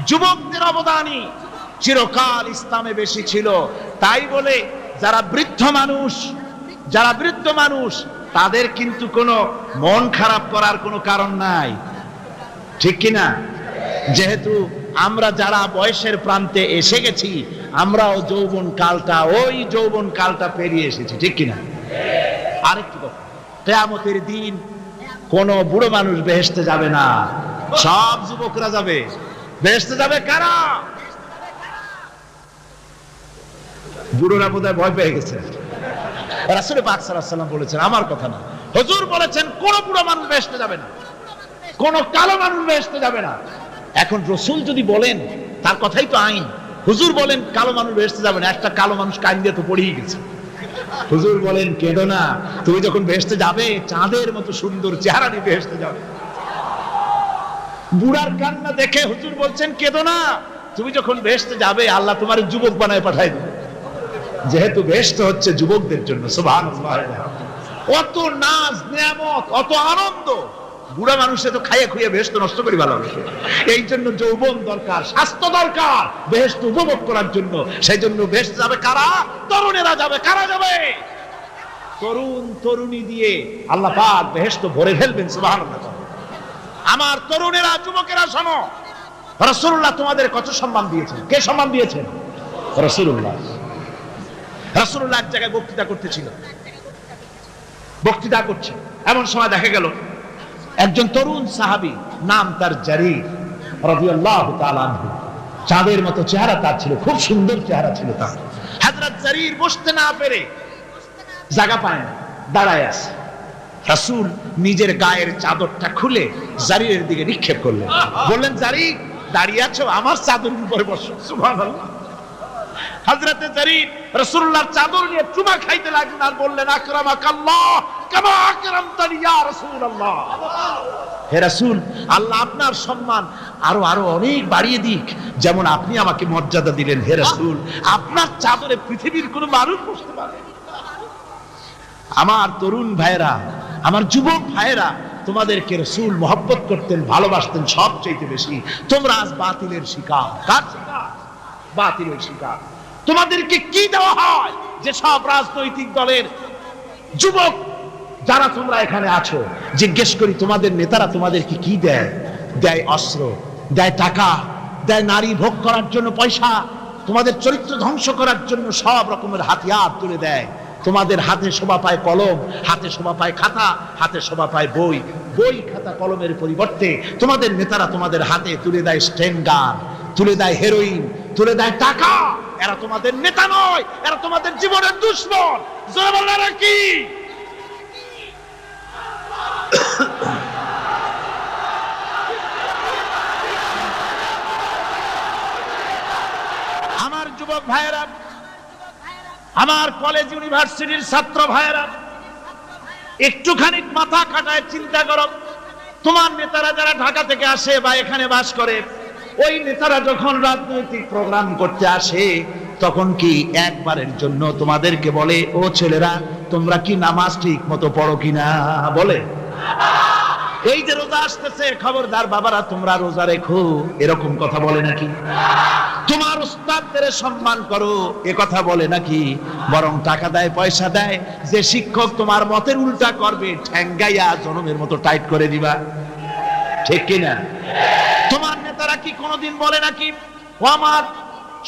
যুবকদের অবদানই চিরকাল ইসলামে বেশি ছিল। তাই বলে যারা বৃদ্ধ মানুষ তাদের কিন্তু কোনো মন খারাপ করার কোনো কারণ নাই, ঠিক কিনা? যেহেতু আমরা যারা বয়সের প্রান্তে এসে গেছি আমরাও ওই যৌবন কালটা পেরিয়ে এসেছি, ঠিক কিনা? আরেকটি কথা, কিয়ামতের দিন কোন বুড়ো মানুষ বেহেশতে যাবে না, সব যুবকরা যাবে। বেহেশতে যাবে কারা? বুড়োরা বোধহয় ভয় পেয়ে গেছে। রাসূল পাক সাল্লাল্লাহু আলাইহি ওয়াসাল্লাম বলেছেন, আমার কথা না, হুজুর বলেছেন কোন বুড়ো মানুষ বেহেশতে যাবে না, কোন কালো মানুষ বেহেশতে যাবে না। এখন রাসূল যদি বলেন তার কথাই তো আইন। হুজুর বলেন কালো মানুষ বেহেশতে যাবে না, একটা কালো মানুষ কান দিয়ে তো পড়েই গেছে। হুজুর বলেন কেঁদো না, তুমি যখন বেহেশতে যাবে চাঁদের মতো সুন্দর চেহারা নিয়ে বেহেশতে যাবে। বুড়ার কান্না দেখে হুজুর বলছেন কেঁদো না, তুমি যখন বেহেশতে যাবে আল্লাহ তোমার যুবক বানায় পাঠায় দেবে। যেহেতু বেহেশত হচ্ছে যুবকদের জন্য, সুবহানাল্লাহ। অত নাজ নিয়ামত, অত আনন্দ, বুড়া মানুষে তো খাইয়ে খুইয়ে বেহেশত নষ্ট করি ভালো হবে। এই জন্য যৌবন দরকার, স্বাস্থ্য দরকার বেহেশত উপভোগ করার জন্য। সেই জন্য বেহেশতে যাবে কারা? তরুণেরা যাবে। কারা যাবে? তরুণ তরুণী দিয়ে আল্লাহ পাক বেহেশত ভরে ফেলবেন, সুবহানাল্লাহ। আমার তরুণেরা, যুবকেরা শোনো, রাসূলুল্লাহ তোমাদের কত সম্মান দিয়েছেন। কে সম্মান দিয়েছেন? রাসূলুল্লাহ। রাসূলুল্লাহ এক জায়গায় বক্তৃতা করছে, এমন সময় দেখা গেল একজন তরুণ সাহাবী, নাম তার জারীর রাদিয়াল্লাহু তাআলা আনহু। চাঁদের মতো চেহারা তার ছিল, খুব সুন্দর চেহারা ছিল তার। হযরত জারীর বসতে না পেরে জায়গা পায় না, দাঁড়ায় আছে। রাসূল নিজের গায়ের চাদরটা খুলে জারিরের দিকে নিক্ষেপ করলেন, বললেন জারির দাঁড়িয়ে আছো, আমার চাদরের উপরে বসো। সুবহানাল্লাহ। হযরতে জারির রাসূলুল্লাহর চাদর নিয়ে চুমা খাইতে লাগলেন আর বললেন আকরামাকাল্লাহ কামা আকরামতানি ইয়া রাসূলুল্লাহ। হে রাসূল, আল্লাহ আপনার সম্মান আরো আরো অনেক বাড়িয়ে দিক, যেমন আপনি আমাকে মর্যাদা দিলেন। হে রাসূল, আপনার চাদরে পৃথিবীর কোনো মানুষ বসতে পারে। আমার তরুণ ভাইয়েরা, আমার যুবক ভাইয়েরা, তোমাদেরকে রাসূল মহব্বত করতেন, ভালোবাসতেন সবচেয়ে বেশি। তোমরা আজ বাতিলের শিকার। কার শিকার? বাতিলের শিকার। তোমাদেরকে কি দেওয়া হয় যে সব রাজনৈতিক দলের যুবক যারা তোমরা এখানে আছো, জিজ্ঞেস করি তোমাদের নেতারা তোমাদেরকে কি দেয়? দেয় অস্ত্র, দেয় টাকা, দেয় নারী ভোগ করার জন্য পয়সা, তোমাদের চরিত্র ধ্বংস করার জন্য সব রকমের হাতিয়ার তুলে দেয়। তোমাদের হাতে শোভা পায় কলম, হাতে শোভা পায় খাতা, হাতে শোভা পায় বই। বই খাতা কলমের পরিবর্তে তোমাদের নেতারা তোমাদের হাতে তুলে দেয় স্টেন গান, তুলে দেয় হেরোইন, তুলে দেয় টাকা। এরা তোমাদের নেতা নয়, এরা তোমাদের জীবনের দুশমন। জোরে বলো না কি? আমার যুবক ভাইয়েরা, আমার কলেজ ইউনিভার্সিটির ছাত্র ভাইয়েরা, একটুখানি মাথা খাটায় চিন্তা করো। তোমার নেতারা যারা ঢাকা থেকে আসে বা এখানে বাস করে, ওই নেতারা যখন রাজনৈতিক প্রোগ্রাম করতে আসে, তখন কি একবারের জন্য তোমাদেরকে বলে ও ছেলেরা তোমরা কি নামাজ ঠিক মতো পড়ো কিনা? বলে? এই যে রোজা আসতেছে, খবরদার বাবারা তোমরা রোজা রেখো, এরকম কথা বলে নাকি? তোমার উস্তাদদের সম্মান করো, এ কথা বলে নাকি? বরং টাকা দেয়, পয়সা দেয়, যে শিক্ষক তোমার মতের উল্টা করবে ঠ্যাঙ্গাইয়া জনমের মতো টাইট করে দিবা। ঠিক কিনা? তোমার নেতারা কি কোনোদিন বলে নাকি ও আমার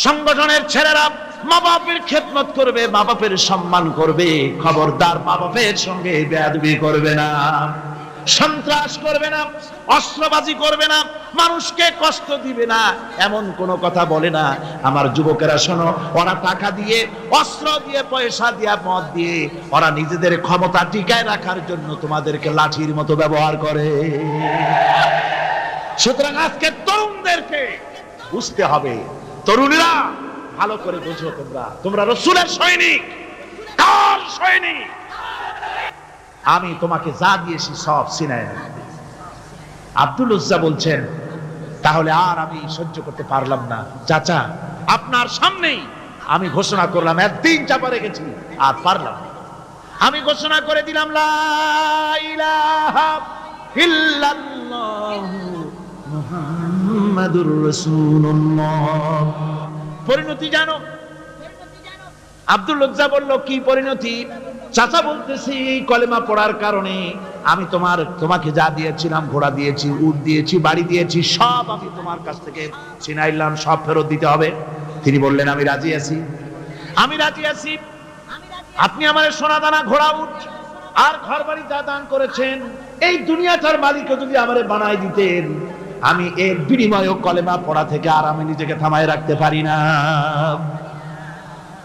সংগঠনের ছেলেরা মা বাপের খেদমত করবে, মা বাপের সম্মান করবে, খবরদার মা বাপের সঙ্গে বেয়াদবি করবে না, সন্ত্রাস করবে না, অস্ত্রবাজি করবে না, মানুষকে কষ্ট দিবে না, এমন কোনো কথা বলে না? আমার যুবকেরা শোনো, ওরা টাকা দিয়ে, অস্ত্র দিয়ে, পয়সা দিয়ে, মদ দিয়ে ওরা নিজেদের ক্ষমতা টিকায় রাখার জন্য তোমাদেরকে লাঠির মতো ব্যবহার করে। সুতরাং আজকে তরুণদেরকে বুঝতে হবে, তরুণীরা ভালো করে বুঝো, তোমরা রাসূলের সৈনিক। কার সৈনিক? আমি তোমাকে যা দিয়েছি সব সিনায় রাখবে। আব্দুল উজ্জা বলছেন, তাহলে আর আমি সহ্য করতে পারলাম না চাচা, আপনার সামনেই আমি ঘোষণা করলাম, একদিন চাপা রেখেছি, আর পারলাম না। আমি ঘোষণা করে দিলাম লা ইলাহা ইল্লাল্লাহু মুহাম্মাদুর রাসূলুল্লাহ। পরিণতি জানো? আব্দুল উজ্জা বলল, কি পরিণতি? চাচা বলতেছি, এই কলেমা পড়ার কারণে আমি তোমাকে যা দিয়েছিলাম, ঘোড়া দিয়েছি, উট দিয়েছি, বাড়ি দিয়েছি, সব আমি তোমার কাছ থেকে ছিনাইলাম, সব ফেরত দিতে হবে। তিনি বললেন, আমি রাজি আছি, আমি রাজি আছি। আপনি আমার সোনা দানা, ঘোড়া, উট আর ঘর বাড়ি যা দান করেছেন, এই দুনিয়াটার মালিকও যদি আমারে বানাই দিতেন, আমি এর বিনিময়ে কলেমা পড়া থেকে আর আমি নিজেকে থামায় রাখতে পারি না।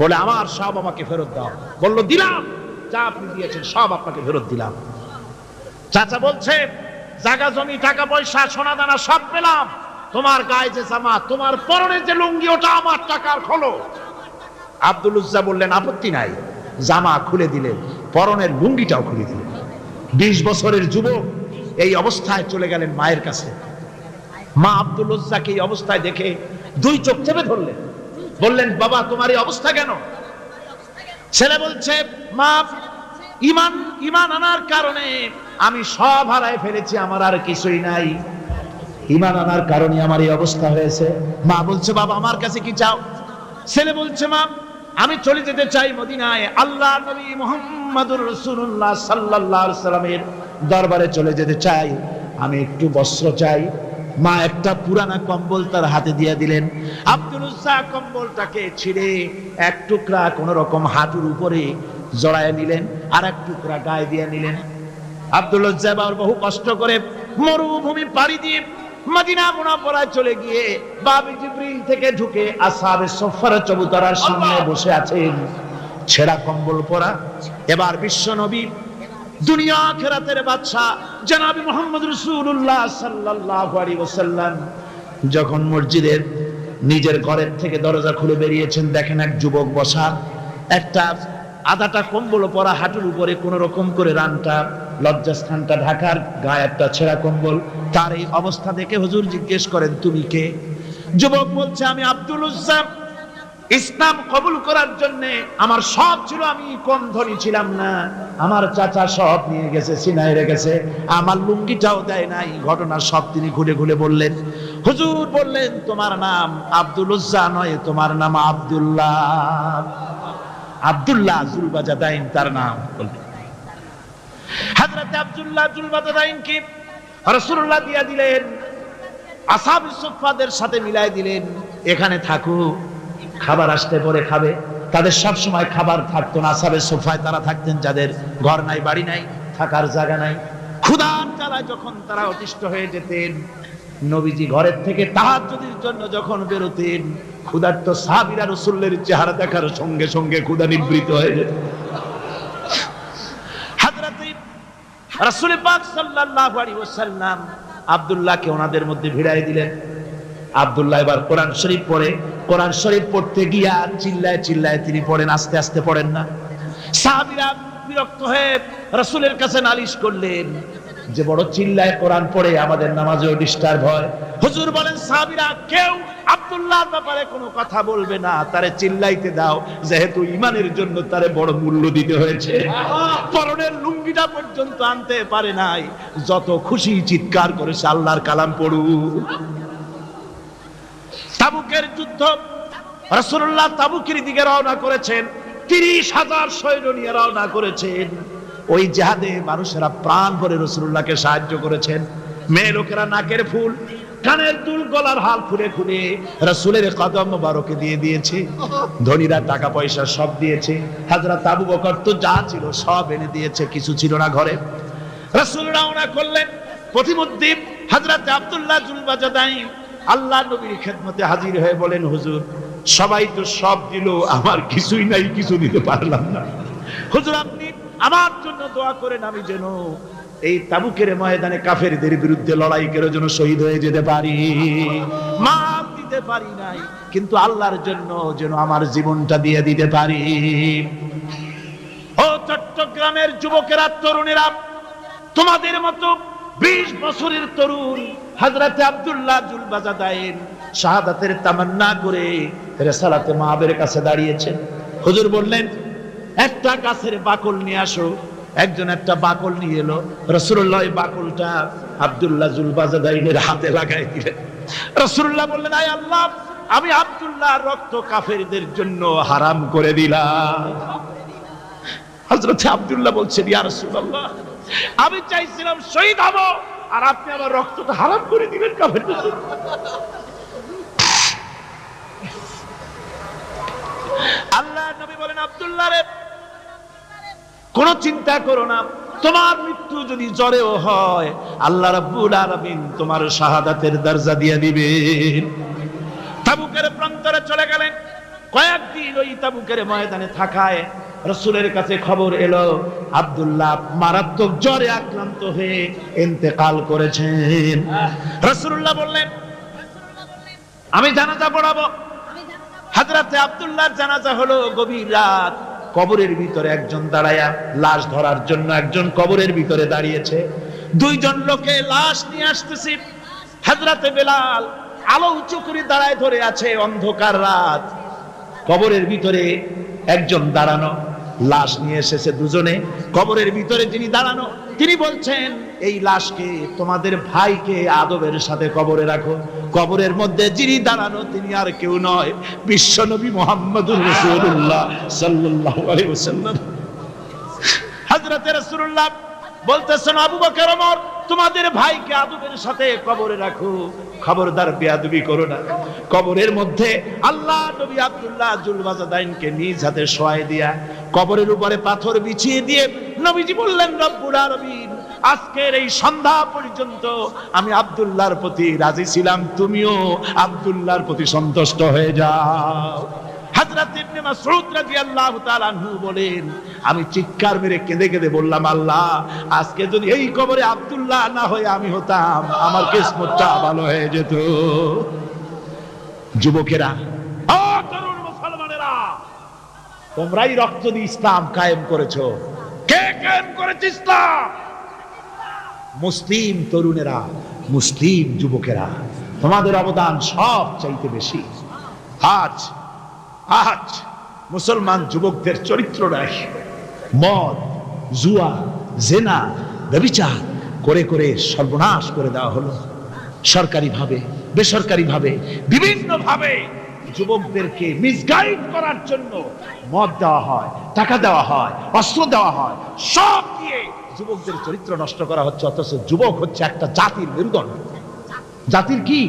বলে আমার সব আমাকে ফেরত দাও। বলল, দিলাম, যা আপনি দিয়েছেন সব আপনাকে ফেরত দিলাম। চাচা বলছে, জায়গা জমি, টাকা পয়সা, সোনা দানা সব পেলাম, তোমার গায়ে যে জামা, তোমার পরনে যে লুঙ্গি, ওটা আমার টাকার খোলো। আব্দুল উজ্জা বললেন, আপত্তি নাই। জামা খুলে দিলেন, পরনের লুঙ্গিটাও খুলে দিলেন। 20 বছরের যুবক এই অবস্থায় চলে গেলেন মায়ের কাছে। মা আব্দুল উজ্জাকে এই অবস্থায় দেখে 2 চোখ চেপে ধরলেন, বললেন, বাবা তোমার এই অবস্থা কেন? ছেলে বলছে, মা ইমান আনার কারণে আমি সব হারায় ফেলেছি, আমার আর কিছুই নাই, ইমান আনার কারণে আমার এই অবস্থা হয়েছে। মা বলছে, বাবা আমার কাছে কি চাও? ছেলে বলছে, মা আমি চলে যেতে চাই মদিনায়, আল্লাহ নবী মুহাম্মদুর রাসূলুল্লাহ সাল্লাল্লাহু আলাইহি সাল্লামের দরবারে চলে যেতে চাই, আমি একটু বস্ত্র চাই। মা একটা পুরানা কম্বল তার হাতে দিয়ে দিলেন। আব্দুল উজ্জা কম্বলটাকে ছিঁড়ে এক টুকরা কোন রকম হাঁটুর উপরে জড়ায় নিলেন, আর এক টুকরা গায়ে দিয়ে নিলেন। আব্দুল উজ্জা বহু কষ্ট করে মরুভূমি পাড়ি দিয়ে মদিনা মুনাওয়ারায় চলে গিয়ে বাবি জিবরিল থেকে ঢুকে আসহাবে সুফফার চবুতরার সামনে বসে আছেন, ছেঁড়া কম্বল পরা। এবার বিশ্ব নবী দুনিয়া আখিরাতের বাদশা জনাবি মুহাম্মদ রাসূলুল্লাহ সাল্লাল্লাহু আলাইহি ওয়াসাল্লাম যখন মসজিদের নিজের ঘরের থেকে দরজা খুলে বেরিয়েছেন, দেখেন এক যুবক বসা, একটা আধাটা কম্বল পরা, হাঁটুর উপরে কোন রকম করে রানটা লজ্জাস্থানটা ঢাকার, গায়ে একটা ছেঁড়া কম্বল। তার এই অবস্থা দেখে হুজুর জিজ্ঞেস করেন, তুমি কে? যুবক বলছে, আমি আব্দুল উজ্জা। ইসলাম কবুল করার জন্য আমার সব ছিল, আমি কম ধনী ছিলাম না, আমার চাচা সব নিয়ে গেছে, সিনায় রেখেছে, আমার লুঙ্গিটাও দেয় নাই। ঘটনা সব তিনি ঘুরে ঘুরে বললেন। হুজুর বললেন, তোমার নাম আব্দুল উজ্জা নয়, তোমার নাম আব্দুল্লাহ। আব্দুল্লাহ জুলবাজাদাইন তার নাম। হযরত আব্দুল্লাহ জুলবাজাদাইনকে রাসূলুল্লাহ দিয়া দিলেন, আসহাবুস সুফফাদের সাথে মিলাই দিলেন, এখানে থাকো, খাবার আসতে পরে খাবে। তাদের সব সময় খাবার থাকতো না। আসহাবে সুফফায় তারা থাকতেন যাদের ঘর নাই, বাড়ি নাই, থাকার জায়গা নাই। ক্ষুধার জ্বালায় যখন তারা অতিষ্ঠ হয়ে যেতেন, নবীজি ঘরের থেকে তাহাজ্জুদের জন্য যখন বেরোতেন, ক্ষুধার্ত সাহাবীরা রাসূলের চেহারা দেখার সঙ্গে সঙ্গে ক্ষুধা নিবৃত হয়ে যেত। হযরত রাসূল পাক সাল্লাল্লাহু আলাইহি ওয়াসাল্লাম আব্দুল্লাহকে ওনাদের মধ্যে ভিড়াই দিলেন। আব্দুল্লাহ এবার কোরআন শরীফ পড়ে, কোরআন শরীফ পড়তে গিয়া চিল্লায় চিল্লায় তিনি পড়েন, আস্তে আস্তে পড়েন না। সাহাবীরা বিরক্ত হয়ে রাসূলের কাছে নালিশ করলেন যে বড় চিল্লায় কোরআন পড়ে, আমাদের নামাজেও ডিস্টার্ব হয়। হুজুর বলেন, সাহাবীরা কেউ আব্দুল্লাহর ব্যাপারে কোনো কথা বলবে না, তারে চিল্লাইতে দাও, যেহেতু ঈমানের জন্য তারে বড় মূল্য দিতে হয়েছে। পরনের লুঙ্গিটা পর্যন্ত আনতে পারে নাই, যত খুশি চিৎকার করেছে, আল্লাহর কালাম পড়ু। তাবুকের যুদ্ধ, রাসূলুল্লাহ তাবুকের দিকে রওনা করেছেন, 30,000 সৈন্য নিয়ে রওনা করেছেন। ওই জিহাদে মানুষেরা প্রাণ ভরে রাসূলুল্লাহকে সাহায্য করেছেন। মেয়ে লোকেরা নাকের ফুল, কানের দুল, গলার হাল খুলে খুলে রাসূলের কদম মোবারকে দিয়ে দিয়েছে। ধনীরা টাকা পয়সা সব দিয়েছে। হযরত আবু বকর তো যা ছিল সব এনে দিয়েছে, কিছু ছিল না ঘরে। রাসূল রওনা করলেন। প্রতিমধ্যে হযরত আব্দুল্লাহ জুলবাজাদাইন আল্লাহ নবীর খেদমতে হাজির হয়ে বলেন, হুজুর সবাই তো সব দিল, আমার কিছুই নাই, কিছু দিতে পারলাম না। হুজুর আপনি আমার জন্য দোয়া করেন, আমি যেন এই তাবুকের ময়দানে কাফেরদের বিরুদ্ধে লড়াই করে যেন শহীদ হয়ে যেতে পারি। মাপ দিতে পারি নাই, কিন্তু আল্লাহর জন্য যেন আমার জীবনটা দিয়ে দিতে পারি। ও চট্টগ্রামের যুবকেরা, তরুণেরা, তোমাদের মতো 20 বছরের তরুণ হযরত আব্দুল্লাহ জুলবাজাদাইন শাহাদাতের তামান্না করে রিসালাতে মাহবের কাছে দাঁড়িয়েছেন। হুজুর বললেন, একটা গাছের বাকল নিয়ে আসো। একজন একটা বাকল নিয়ে এলো। রাসূলুল্লাহ এই বাকলটা আব্দুল্লাহ জুলবাজাদাইনের হাতে লাগাই দিলেন। রাসূলুল্লাহ বললেন, আয় আল্লাহ, আমি আব্দুল্লাহর রক্ত কাফেরদের জন্য হারাম করে দিলাম। হযরত আব্দুল্লাহ বলছেন, ইয়া রাসূলুল্লাহ, আমি চাইছিলাম শহীদ হব, আর আপনি আমার রক্তটা হারাম করে দিলেন কাফেরদের জন্য। আল্লাহ নবী বলেন, আব্দুল্লাহ রে, কোনো চিন্তা করো না, তোমার মৃত্যু যদি জ্বরেও হয়, আল্লাহ রাব্বুল আলামিন তোমার শাহাদাতের দরজা দিয়ে দিবেন। তাবুকের প্রান্তরে চলে গেলেন। কয়েকদিন ওই তাবুকের ময়দানে থাকায় রাসূলের কাছে খবর এলো, আব্দুল্লাহ মারাত্মক জ্বরে আক্রান্ত হয়ে ইন্তেকাল করেছেন। রাসূলুল্লাহ বললেন, আমি জানাজা পড়াবো। হযরত আব্দুল্লাহর জানাজা হলো গভীর রাত। কবরের ভিতরে একজন দাঁড়ায়া লাশ ধরার জন্য একজন কবরের ভিতরে দাঁড়িয়েছে। 2 জন লোকে লাশ নিয়ে আসতেছে। হযরত বেলাল আলো উঁচু করে দাঁড়ায় ধরে আছে। অন্ধকার রাত, কবরের ভিতরে একজন দাঁড়ানো, লাশ নিয়ে এসেছে 2 জনে। কবরের ভিতরে যিনি দাঁড়ানো, তিনি বলছেন, এই লাশকে তোমাদের ভাইকে আদবের সাথে কবরে রাখো। কবরের মধ্যে যিনি দাঁড়ানো, তিনি আর কেউ নয়, বিশ্বনবী মুহাম্মদুর রাসূলুল্লাহ সাল্লাল্লাহু আলাইহি ওয়াসাল্লাম। হযরত রাসূলুল্লাহ বলতেছেন, আবু বকর, ওমর, তোমাদের ভাইকে আদবের সাথে কবরে রাখো, খবরদার বেয়াদবি করো না। কবরের মধ্যে আল্লাহ নবী আব্দুল্লাহ জুলবাজাদাইনকে নিজ হাতে শোয়াই দিয়া কবরের উপরে পাথর বিছিয়ে দিয়ে নবীজি বললেন, রব্বুল আলামিন, আজকের এই সন্ধ্যা পর্যন্ত আমি আব্দুল্লাহর প্রতি রাজি ছিলাম, তুমিও আব্দুল্লাহর প্রতি সন্তুষ্ট হয়ে যাও। হযরত ইবনে মাসউদ রাদিয়াল্লাহু তাআলা আনহু বলেন, আমি চিৎকার মেরে কেঁদে কেঁদে বললাম, আল্লাহ আজকে যদি এই কবরে আব্দুল্লাহ না হয়ে আমি হতাম, আমার কিসমতটা ভালো হয়ে যেত। যুবকেরা, ও তরুণ মুসলমানেরা, তোমরাই রক্ত দিয়ে ইসলাম কায়েম করেছো। কে কায়েম করেছে ইসলাম? মুসলিম তরুণেরা, মুসলিম যুবকেরা, তোমাদের অবদান সব চাইতে বেশি। আজ আজ মুসলমান যুবকদের চরিত্র নাই, মদ, জুয়া, জেনা, ব্যভিচার করে করে সর্বনাশ করে দেওয়া হলো। সরকারি ভাবে, বেসরকারি ভাবে, বিভিন্ন ভাবে যুবকদেরকে মিসগাইড করার জন্য মদ দেওয়া হয়, টাকা দেওয়া হয়, অস্ত্র দেওয়া হয়, সব দিয়ে যুবকদের চরিত্র নষ্ট করা হচ্ছে। অথচ যুবক হচ্ছে একটা জাতির মেরুদণ্ড। জাতির কি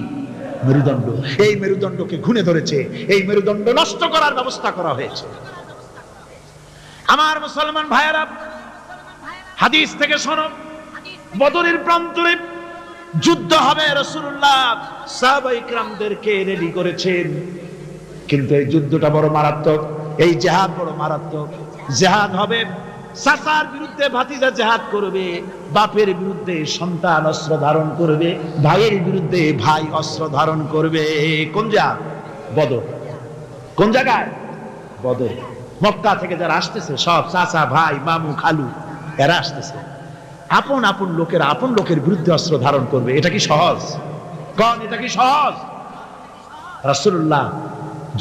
মেরুদণ্ড? এই মেরুদণ্ডকে ঘুণে ধরেছে, এই মেরুদণ্ড নষ্ট করার ব্যবস্থা করা হয়েছে। আমার মুসলমান ভাইয়েরা, হাদিস থেকে শোনো, বদরের প্রান্তরে যুদ্ধ হবে, রাসূলুল্লাহ সাহাবায়ে কিরামদেরকে রেডি করেছেন। কিন্তু এই যুদ্ধটা বড় মারাত্মক, এই জিহাদ বড় মারাত্মক। জিহাদ হবে, চাচার বিরুদ্ধে ভাতিজা জিহাদ করবে, বাপের বিরুদ্ধে সন্তান অস্ত্র ধারণ করবে, ভাইয়ের বিরুদ্ধে ভাই অস্ত্র ধারণ করবে। কোন জিহাদ? বদর। কোন জায়গায়? বদর। মক্কা থেকে যারা আসতেছে সব চাচা, ভাই, মামু, খালু, এরা আসতেছে। আপন আপন লোকেরা আপন লোকের বিরুদ্ধে অস্ত্র ধারণ করবে। এটা কি সহজ? কোন এটা কি সহজ? রাসূলুল্লাহ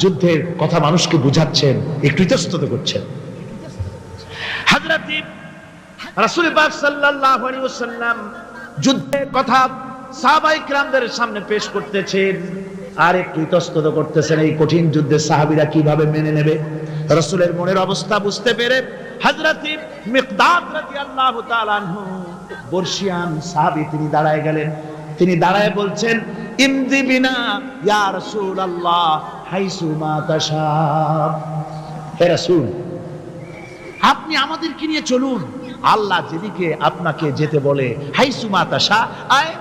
যুদ্ধের কথা মানুষকে বুঝাচ্ছেন, একটু ইতস্তত করছেন। হযরত রাসূল পাক সাল্লাল্লাহু আলাইহি ওয়াসাল্লাম যুদ্ধের কথা সাহাবায়ে কিরামদের সামনে পেশ করতেছেন আর একটু ইতস্তত করতেছেন। এই কঠিন যুদ্ধে সাহাবীরা কিভাবে মেনে নেবে? রাসূলের মনের অবস্থা বুঝতে পেরে হযরত মিকদাদ রাদিয়াল্লাহু তাআলা আনহু, বর্ষিয়ান সাহাবী, তিনি দাঁড়ায় গেলেন। তিনি দাঁড়ায় বলছেন, ইমদি বিনা ইয়া রাসূলুল্লাহ হাইসু মা তাশা। হে রাসূল, আপনি আমাদেরকে নিয়ে চলুন, আল্লাহ যেদিকে আপনাকে যেতে বলে। হাইসু মা তাশা আয়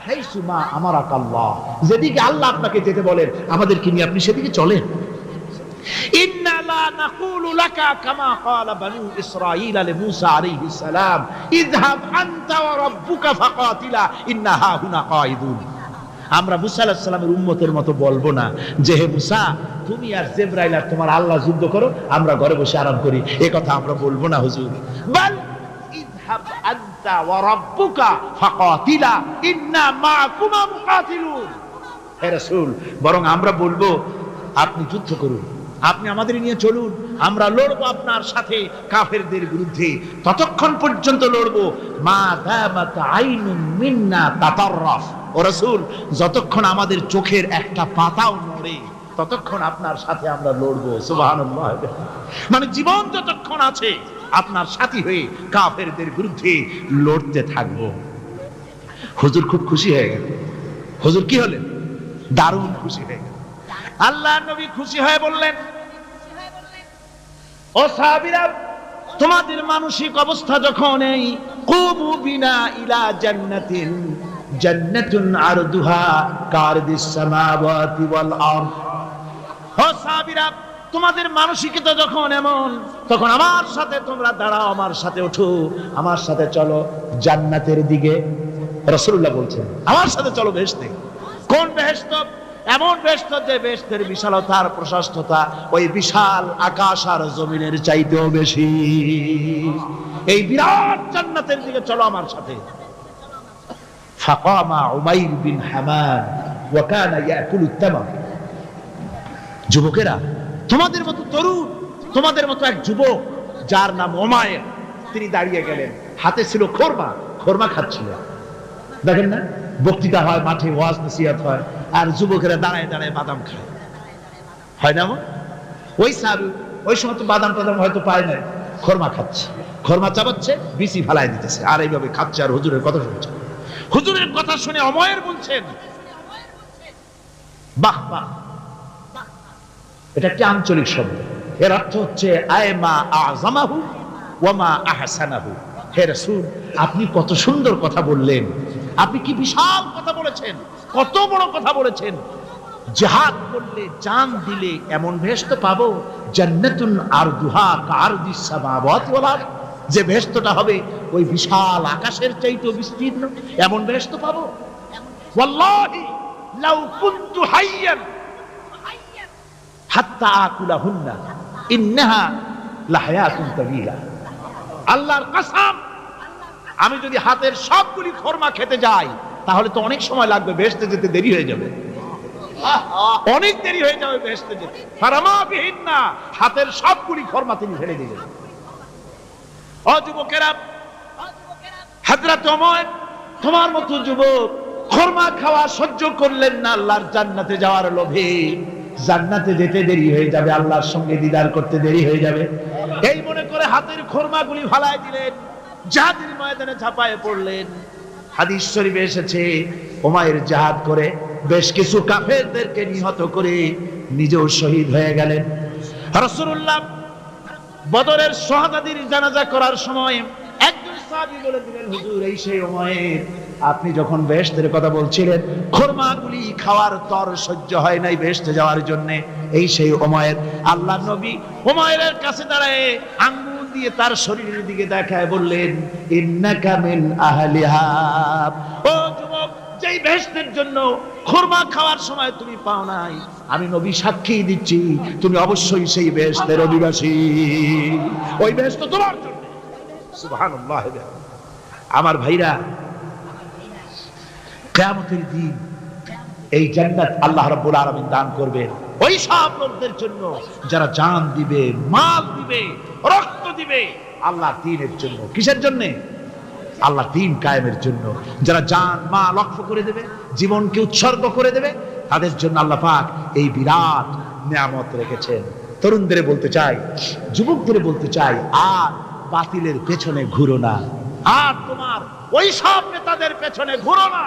হাইসু মা আমারাকাল্লাহ, যেদিকে আল্লাহ আপনাকে যেতে বলেন আমাদেরকে নিয়ে আপনি সেদিকে চলেন। ইন্না লা নাকুলু লাকা কামা ক্বালা বানু ইসরাঈল লিমূসা আলাইহিস সালাম, ইযহাব আনতা ওয়া রাব্বুকা ফাকাতিলা ইন্না হাহুনা কাঈদুন। আমরা মুসা আলাইহিস সালামের উম্মতের মতো বলবো না যে হে মুসা, তুমি আর জিবরাইল আর তোমার আল্লাহ যুদ্ধ করো, আমরা ঘরে বসে আরাম করি। এই কথা আমরা বলবো না হুজুর। বাল ইযহাব আনতা ওয়া রাব্বুকা ফাকাতিলা ইন্না মাআকুমা মুকাতিলুন। হে রাসূল, বরং আমরা বলবো আপনি যুদ্ধ করুন, আপনি আমাদের নিয়ে চলুন, আমরা লড়বো আপনার সাথে কাফেরদের বিরুদ্ধে। ততক্ষণ পর্যন্ত লড়বো মা দামাত আইনুম মিন্না তাতাররাফ। ও রাসূল, যতক্ষণ আমাদের চোখের একটা পাতাও নড়ে ততক্ষণ আপনার সাথে আমরা লড়বো। সুবহানাল্লাহ। মানে জীবন যতক্ষণ আছে আপনার সাথী হয়ে কাফেরদের বিরুদ্ধে লড়তে থাকবো। হুজুর খুব খুশি হয়ে গেল। হুজুর কি হলেন? দারুণ খুশি হয়ে গেল। আল্লাহর নবী খুশি হয়ে বললেন, ও সাহাবীরা, তোমাদের মানসিক অবস্থা যখন এই কুবু বিনা ইলা জান্নাতিন, জান্নাতুন আরদুহা কারদিস সামাওয়াতি ওয়াল আরদ। ও সাহাবীরা, তোমাদের মানসিকতা যখন এমন, তখন আমার সাথে তোমরা দাঁড়াও, আমার সাথে ওঠো, আমার সাথে চলো জান্নাতের দিকে। রাসূলুল্লাহ বলছেন, আমার সাথে চলো বেহেশতে। কোন বেহেশত? এমন বেহেশত যে বেহেশতের বিশালতা আর প্রশস্ততা ওই বিশাল আকাশ আর জমিনের চাইতেও বেশি। এই বিরাট জান্নাতের দিকে চলো আমার সাথে। ফাকামা উমাইর বিন হামাদ ওয়া কানা ইয়াকুলু তামাম। যুবকেরা, তোমাদের মতো তরুণ, তোমাদের মতো এক যুবক যার নাম উমাইর, তিনি দাঁড়িয়ে গেলেন, হাতে ছিল খোরমা, খোরমা খাচ্ছিলেন। দেখেন না, বক্তৃতা হয়, মাঠে ওয়াজ নসিহত হয়, আর যুবকেরা দাঁড়ায় দাঁড়ায় বাদাম খায়, হয় না? ওই সাহাবী ওই সময় তো বাদাম টাদাম হয়তো পায় না, খোরমা খাচ্ছে, খোরমা চাবাচ্ছে, বিচি ফালাই দিতেছে, আর এইভাবে খাচ্ছে আর হুজুরের কথা শুনছে। হুজুরের কথা শুনে উমাইর বলছেন, বাহ বাহ। এটা একটি আঞ্চলিক শব্দ, এর অর্থ হচ্ছে আয়মা আযমাহু ওয়া মা আহসানাহু। হে রাসূল, আপনি কত সুন্দর কথা বললেন, আপনি কি বিশাল কথা বলেছেন, কত বড় কথা বলেছেন। জিহাদ করলে, জান দিলে এমন বেহেশত পাবো, জান্নাতুন আরদুহা কারদিস সামাওয়াতি ওয়াল আরদ, যে বেহেশতটা হবে ওই বিশাল আকাশের চাইতেও বিস্তীর্ণ, এমন বেহেশত পাবো। ওয়াল্লাহি লাউ কুনতু হাইয়ান হাত্তা আকুলাহুন্না ইন্নাহা লাহায়াতুন তাবিলা। আল্লাহর কসম, আমি যদি হাতের সবগুলি খরমা খেতে যাই তাহলে তো অনেক সময় লাগবে, বেহেশতে যেতে দেরি হয়ে যাবে, অনেক দেরি হয়ে যাবে বেহেশতে যেতে। ফারামা বিহিন্না, হাতের সবগুলি খরমা তিনি ফেলে দিলেন। ও যুবকেরা, হযরত ওমর তোমার মতো যুবক খরমা খাওয়া সহ্য করলেন না আল্লাহর জান্নাতে যাওয়ার লোভে। জান্নাতে যেতে দেরি হয়ে যাবে, আল্লাহর সঙ্গে দিদার করতে দেরি হয়ে যাবে, এই মনে করে হাতের খরমাগুলি ফালায় দিলেন, জিহাদের ময়দানে ঝাঁপায়ে পড়লেন। হাদিস শরীফে এসেছে, উমাইর জিহাদ করে বেশ কিছু কাফেরদেরকে নিহত করে নিজেও শহীদ হয়ে গেলেন। রাসূলুল্লাহ বদরের শাহাদাতের জানাজা করার সময় একজন সাহাবী বলে দিলেন, হুজুর এই সেই উমাইর, আপনি যখন বেহেশতের কথা বলছিলেন, খরমাগুলি খাওয়ার তর সহ্য হয় নাই বেহেশতে যাওয়ার জন্য, এই সেই উমাইর। আল্লাহর নবী উমাইরের কাছে দাঁড়ায় আঙ্গুল দিয়ে তার শরীরের দিকে দেখায় বললেন, ইন্নাকা মিন আহলিহা। ও যুবক, যেই বেহেশতের জন্য খরমা খাওয়ার সময় তুমি পাও নাই, আমি নবী সাক্ষী দিচ্ছি তুমি অবশ্যই সেই বেহেশতের অধিবাসী, ওই বেহেশত তোমার জন্য। সুবহানাল্লাহ। আমার ভাইরা, কিয়ামতের দিন এই জান্নাত আল্লাহ রাব্বুল আলামিন দান করবেন ওই সব লোকদের জন্য যারা জান দিবে, মাল দিবে, রক্ত দিবে আল্লাহর দ্বীনের জন্য। কিসের জন্য? আল্লাহর দ্বীন কায়েমের জন্য। যারা জান মাল ওয়াকফ করে দেবে, জীবনকে উৎসর্গ করে দেবে, তাদের জন্য আল্লাহ পাক এই বিরাট নিয়ামত রেখেছেন। তরুণদের বলতে চাই, যুবকদের বলতে চাই, আর বাতিলের পেছনে ঘুরো না, আর তোমার ওই সব নেতাদের পেছনে ঘুরো না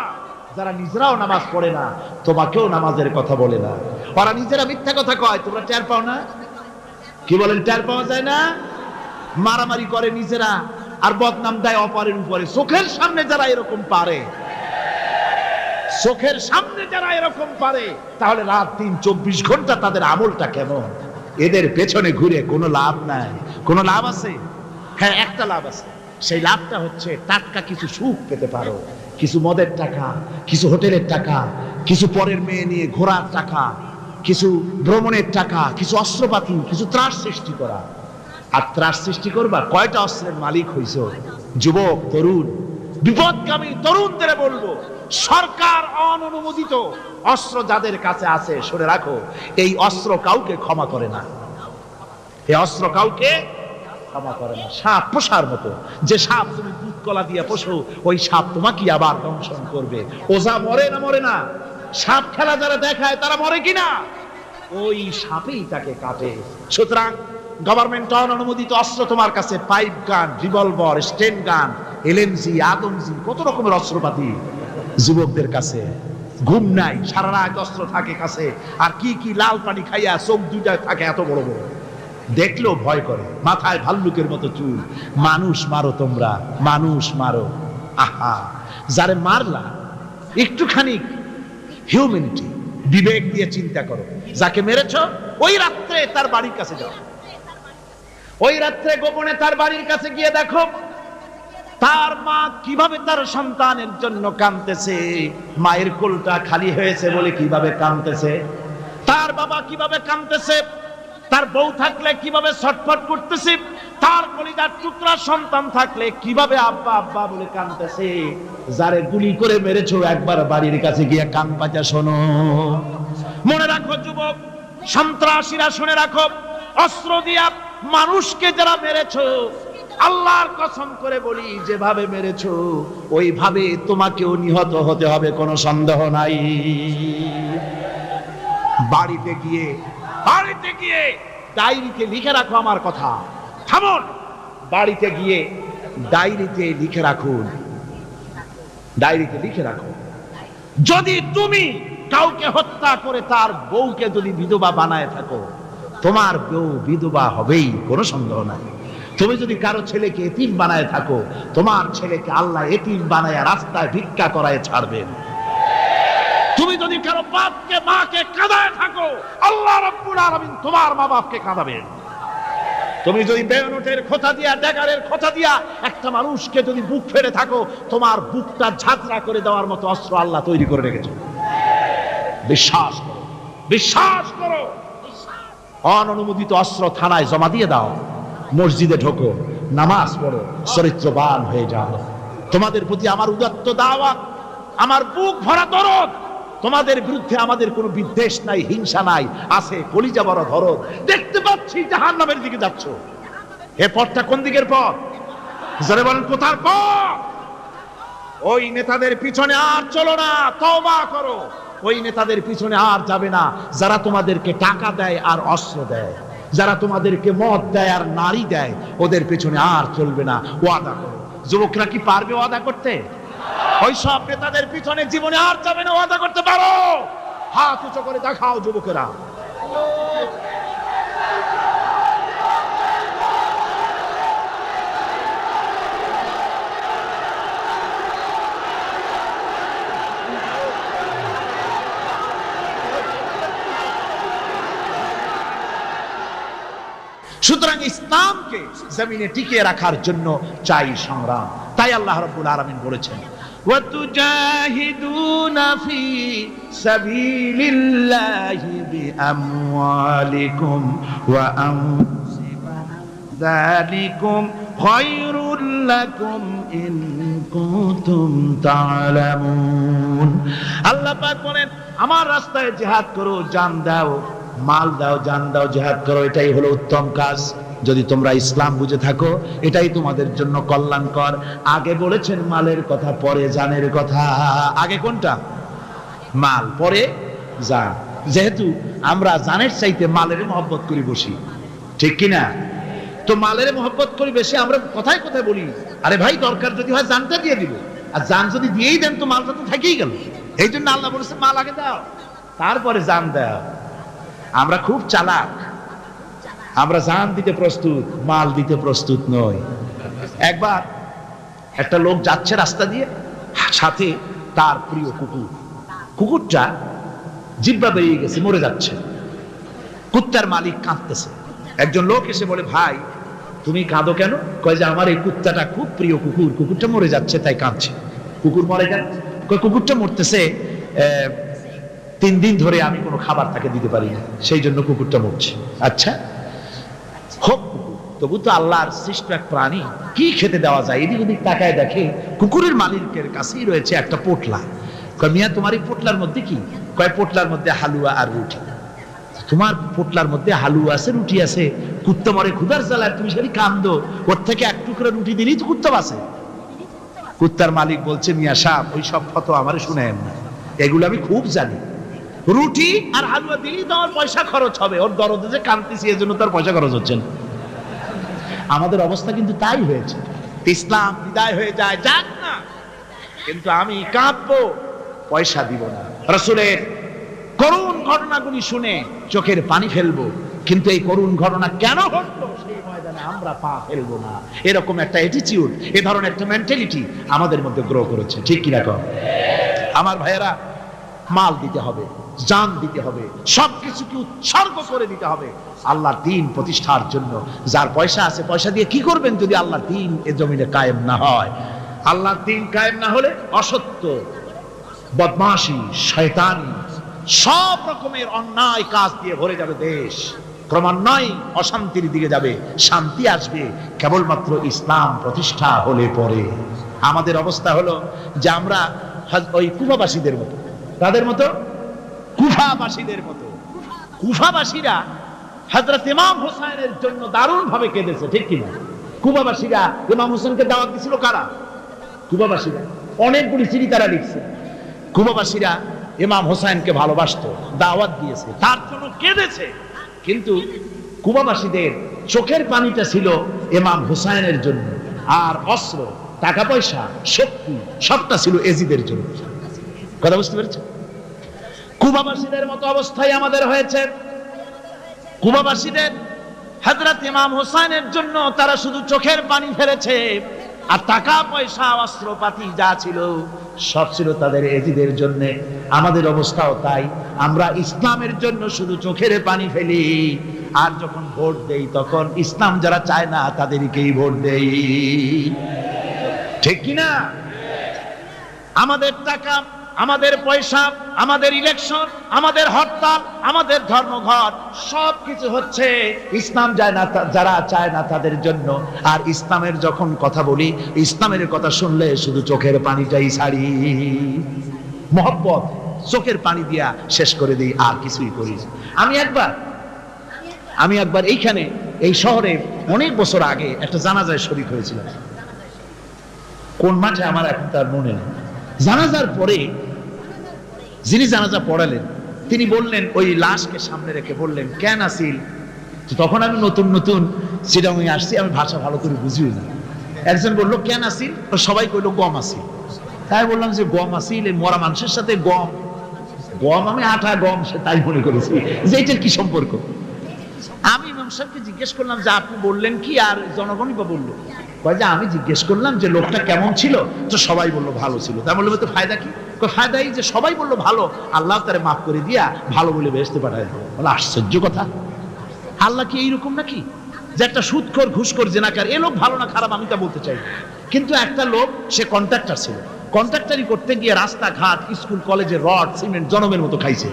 যারা নিজেরাও নামাজ পড়ে না, তোমাকেও নামাজের কথা বলে না। ওরা নিজেরা মিথ্যা কথা কয়, তোমরা টের পাও না? কি বলেন, টের পাওয়া যায় না? মারামারি করে নিজেরা আর বদনাম দেয় অপরের উপরে। চোখের সামনে যারা এরকম পারে, চোখের সামনে যারা এরকম পারে, তাহলে রাত দিন 24 ঘন্টা তাদের আমলটা কেমন? এদের পেছনে ঘুরে কোনো লাভ নাই। কোনো লাভ আছে? হ্যাঁ, একটা লাভ আছে। সেই লাভটা হচ্ছে টাটকা কিছু সুখ পেতে পারো, কিছু মদের টাকা, কিছু হোটেলের টাকা, কিছু পরের মেয়ে নিয়ে ঘোরার টাকা, কিছু ভ্রমণের টাকা, কিছু অস্ত্রপাতি, কিছু ত্রাস সৃষ্টি করা। আর ত্রাস সৃষ্টি করবা, কয়টা অস্ত্রের মালিক হইছ? যুবক, তরুণ, বিপদগামী তরুণদের বলবো, সরকার অননুমোদিত অস্ত্র যাদের কাছে আছে, শুনে রাখো, এই অস্ত্র কাউকে ক্ষমা করে না। এই অস্ত্র কাউকে ক্ষমা করে না। সাপ পোষার মতো, যে সাপ তুমি দুধ কলা দিয়ে পোষো, ওই সাপ তোমাকে আবার দংশন করবে। ওঝা মরে না মরে না, সাপ খেলা যারা দেখায় তারা মরে কিনা, ওই সাপেই তাকে কাটে। সুতরাং গভর্নমেন্ট অনুমোদিত অস্ত্র তোমার কাছে, পাইপ গান, রিভলভার, স্টেন গান, এলএমজি, আদমজি, কত রকমের অস্ত্রপাতি যুবকদের কাছে। ঘুম নাই, সারা রাত অস্ত্র থাকে কাছে, আর কি কি লাল পানি খাইয়া চোখ দুইটা থাকে এত বড় বড়, দেখলেও ভয় করে, মাথায় ভাল্লুকের মতো চুল। মানুষ মারো তোমরা, মানুষ মারো। আহা, যারে মারলা একটুখানি হিউম্যানিটি, বিবেক দিয়ে চিন্তা করো। যাকে মেরেছ ওই রাত্রে তার বাড়ির কাছে যাও, ওই রাত্রে গোপনে তার বাড়ির কাছে গিয়ে দেখো তার মা কিভাবে তার সন্তানের জন্য কাঁদতেছে, মায়ের কোলটা খালি হয়েছে বলে কিভাবে কাঁদতেছে, তার বাবা কিভাবে কাঁদতেছে, তার বউ থাকলে কিভাবে ছটফট করতেছে, তার কলিজার টুকরা সন্তান থাকলে কিভাবে আব্বা আব্বা বলে কাঁদতেছে। যারে গুলি করে মেরেছো, একবার বাড়ির কাছে গিয়ে কান পাজা শোনো। মনে রাখো যুবক, সন্ত্রাসীরা, শুনে রাখো, অস্ত্র দিয়া মানুষকে যারা মেরেছো, আল্লাহর কসম করে বলি, যেভাবে মেরেছো ওইভাবে তোমাকেও নিহত হতে হবে, কোনো সন্দেহ নাই। বাড়িতে গিয়ে ডায়েরিতে লিখে রাখো আমার কথা। থামুন, বাড়িতে গিয়ে ডায়েরিতে লিখে রাখুন, ডায়েরিতে লিখে রাখো, যদি তুমি কাউকে হত্যা করে তার বউকে যদি বিধবা বানায় থাকো, তোমার বউ বিধবা হবেই, কোনো সন্দেহ নাই। তুমি যদি কারো ছেলেকে এতিম বানায় থাকো, তোমার ছেলেকে আল্লাহ এতিম বানায় রাস্তায় ভিক্ষা করায় ছাড়বেন। তুমি যদি কারো বাপকে মাকে কাঁদায় থাকো, আল্লাহ রাব্বুল আলামিন তোমার মা বাপকে কাঁদাবেন। তুমি যদি বেয়নটের খোঁচা দিয়া, ড্যাগারের খোঁচা দিয়া একটা মানুষকে যদি বুক ফেড়ে থাকো, তোমার বুকটা ঝাঁঝরা করে দেওয়ার মতো অস্ত্র আল্লাহ তৈরি করে রেখেছে। বিশ্বাস করো, বিশ্বাস করো। অননুমোদিত অস্ত্র থানায় জমা দিয়ে দাও, মসজিদে ঢোকো, নামাজ পড়ো, চরিত্রবান হয়ে যাও। তোমাদের প্রতি আমার উদাত্ত দাওয়াত, আমার বুক ভরা দরদ। তোমাদের বিরুদ্ধে আমাদের কোনো বিদ্বেষ নাই, হিংসা নাই, আছে কলিজা বড় দরদ। দেখতে পাচ্ছি জাহান্নামের দিকে যাচ্ছ। এ পথটা কোন দিকের পথ? জোরে বলেন, কোথার পথ? ওই নেতাদের পিছনে আর চলো না, তওবা করো। ওই নেতাদের পিছনে আর যাবে না যারা তোমাদেরকে টাকা দেয় আর অস্ত্র দেয়, যারা তোমাদেরকে মদ দেয় আর নারী দেয়, ওদের পিছনে আর চলবে না। ওয়াদা করো। যুবকরা কি পারবে ওয়াদা করতে? ওই সব নেতাদের পিছনে জীবনে আর যাবে না। ওয়াদা করতে পারো? হাত উঁচু করে দেখাও যুবকেরা। সুতরাং ইসলামকে জমিনে টিকিয়ে রাখার জন্য চাই সংগ্রাম। তাই আল্লাহ রাব্বুল আলামিন বলেছেন, ওয়াতুজাহিদুনা ফি সাবিলিল্লাহি বিআমওয়ালিকুম ওয়া আনফুসিকুম যালিকুম খায়রুল লাকুম ইন কুনতুম তা'লামুন। আল্লাহ পাক বলেন, আমার রাস্তায় জিহাদ করো, জান দাও, মাল দাও, জান দাও, জিহাদ করো, এটাই হলো উত্তম কাজ। যদি তোমরা ইসলাম বুঝে থাকো, এটাই তোমাদের জন্য কল্যাণকর। আগে বলেছেন মালের কথা, পরে জানের কথা। আগে কোনটা? মাল, পরে জান। যেহেতু আমরা জানের চাইতে মালের মহব্বত করি বসি, ঠিক কিনা? তো মালের মহব্বত করি বেশি, আমরা কথায় কথায় বলি, আরে ভাই দরকার যদি হয় জানটা দিয়ে দিব, আর জান যদি দিয়েই দেন তো মালটা তো থেকেই গেল। এই জন্য আল্লাহ বলেছে মাল আগে দাও, তারপরে জান দাও। আমরা খুব চালাক, আমরা জান দিতে প্রস্তুত, মাল দিতে প্রস্তুত নই। একবার একটা লোক যাচ্ছে রাস্তা দিয়ে, সাথে তার প্রিয় কুকুর। কুকুরটা জিহ্বা বেরিয়ে গেছে, মরে যাচ্ছে। কুত্তার মালিক কাঁদতেছে। একজন লোক এসে বলে, ভাই তুমি কাঁদো কেন? কয় যে আমার এই কুত্তাটা খুব প্রিয় কুকুর, কুকুরটা মরে যাচ্ছে তাই কাঁদছে। কুকুর মরে কেন? কয় কুকুরটা মরতেছে 3 দিন ধরে আমি কোনো খাবার তাকে দিতে পারি না, সেই জন্য কুকুরটা মরছে। আচ্ছা হোক কুকুর, তবু তো আল্লাহর সৃষ্ট এক প্রাণী, কি খেতে দেওয়া যায়? এদিক ওদিক তাকায় দেখে কুকুরের মালিকের কাছেই রয়েছে একটা পোটলা। কয় মিয়া তোমার এই পোটলার মধ্যে কি? কয় পোটলার মধ্যে হালুয়া আর রুটি। তোমার পোটলার মধ্যে হালুয়া আছে, রুটি আছে, কুত্তা মরে ক্ষুধার জ্বালায়, তুমি সেটি কান্দো, ওর থেকে এক টুকরা রুটি দিলেই তো কুত্তা বাঁচে। কুত্তার মালিক বলছে, মিয়া সাহেব ওই সব ফতো আমারে শুনেন না, এগুলো আমি খুব জানি। রুটি আর হালুয়া দিলেই তো আমার পয়সা খরচ হবে, ওর দরদে যে কাঁদতেছি এজন্য তার পয়সা খরচ হচ্ছে না। আমাদের অবস্থা কিন্তু তাই হয়েছে। ইসলাম বিদায় হয়ে যায়, যাক না, কিন্তু আমি কাঁদবো, পয়সা দিব না। রাসূলের করুণ ঘটনাগুলি শুনে চোখের পানি ফেলবো, কিন্তু এই করুণ ঘটনা কেন ঘটলো সেই ময়দানে আমরা পা ফেলবো না। এরকম একটা অ্যাটিটিউড, এ ধরনের একটা মেন্টালিটি আমাদের মধ্যে গ্রো করেছে, ঠিক কিনা কম? আমার ভাইয়েরা, মাল দিতে হবে, জান দিতে হবে, সবকিছুকে উৎসর্গ করে দিতে হবে আল্লাহর দ্বীন প্রতিষ্ঠার জন্য। যার পয়সা আছে, পয়সা দিয়ে কি করবেন যদি আল্লাহর দ্বীন এ জমিনে কায়েম না হয়? আল্লাহর দ্বীন কায়েম না হলে অসত্য, বদমাশি, শয়তানি, সব রকমের অন্যায় কাজ দিয়ে ভরে যাবে দেশ। ক্রমান্বয়ে অশান্তির দিকে যাবে, শান্তি আসবে কেবলমাত্র ইসলাম প্রতিষ্ঠা হলে পরে। আমাদের অবস্থা হলো যে আমরা ওই কুফাবাসীদের মতো, তাদের মতো, কুফাবাসীদের মতো। কুফাবাসীরা হযরত ইমাম হোসেনের জন্য দারুণ ভাবে কেঁদেছে, ঠিক কিনা? কুফাবাসীরা ইমাম হোসেনকে দাওয়াত দিছিল কারা? কুফাবাসীরা। অনেকগুলি চিঠি তারা লিখছে। কুফাবাসীরা ইমাম হোসেনকে ভালোবাসতো, দাওয়াত দিয়েছে, তার জন্য কেঁদেছে। কিন্তু কুফাবাসীদের চোখের পানিটা ছিল ইমাম হোসেনের জন্য, আর অস্ত্র, টাকা পয়সা, শক্তি সবটা ছিল এজিদের জন্য। কথা বুঝতে পেরেছেন? কুফাবাসীদের মতো অবস্থায় আমাদের হয়েছে। কুফাবাসীদের হযরত ইমাম হোসেনের জন্য তারা শুধু চোখের পানি ফেলেছে, আর টাকা পয়সা অস্ত্রপাতি যা ছিল সব ছিল তাদের এজিদের জন্য। আমাদের অবস্থাও তাই, আমরা ইসলামের জন্য শুধু চোখের পানি ফেলি, আর যখন ভোট দেই তখন ইসলাম যারা চায় না তাদেরকেই ভোট দেই। ঠিক কিনা? আমাদের টাকা, আমাদের পয়সা, আমাদের ইলেকশন, আমাদের হরতাল, আমাদের ধর্মঘট সবকিছু হচ্ছে ইসলাম যায় না, যারা চায় না তাদের জন্য। আর ইসলামের যখন কথা বলি, ইসলামের কথা শুনলে শুধু চোখের পানিটাই ছাড়ি, মহব্বত চোখের পানি দিয়া শেষ করে দিই, আর কিছুই করি। আমি একবার এইখানে এই শহরে অনেক বছর আগে একটা জানাজায় শরীক হয়েছিলাম। কোন মাঠে আমার এখন তার মনে নেই। জানাজার পরে যিনি জানাজা পড়ালেন তিনি বললেন, ওই লাশকে সামনে রেখে বললেন, কেন আসিল? তখন আমি নতুন সেটা আমি আসছি, আমি ভাষা ভালো করে বুঝিও না। একজন বললো কেন আসিল? সবাই কইলো গম আসিল। তাই বললাম যে গম আসিল, এই মরা মানুষের সাথে গম, আমি আটা গম, সে তাই মনে করেছি যে এটার কি সম্পর্ক। আমি ইমাম সাহেবকে জিজ্ঞেস করলাম যে আপনি বললেন কি, আর জনগণই বা বললো? কয় যে আমি জিজ্ঞেস করলাম যে লোকটা কেমন ছিল, তো সবাই বললো ভালো ছিল। তা বললো তো ফায়দা কি? ফায়দা এই যে সবাই বললো ভালো, আল্লাহ তারে মাফ করে দিয়া ভালো বলে বেহেশতে পাঠায় দেবো। বলে আশ্চর্য কথা, আল্লাহ কি এইরকম নাকি যে একটা সুদখোর, ঘুষখোর, জেনাকার, এ লোক ভালো না খারাপ আমি তা বলতে চাই, কিন্তু একটা লোক সে কন্ট্রাক্টর ছিল, কন্ট্রাক্টারি করতে গিয়ে রাস্তাঘাট, স্কুল কলেজে রড সিমেন্ট জনমের মতো খাইছে।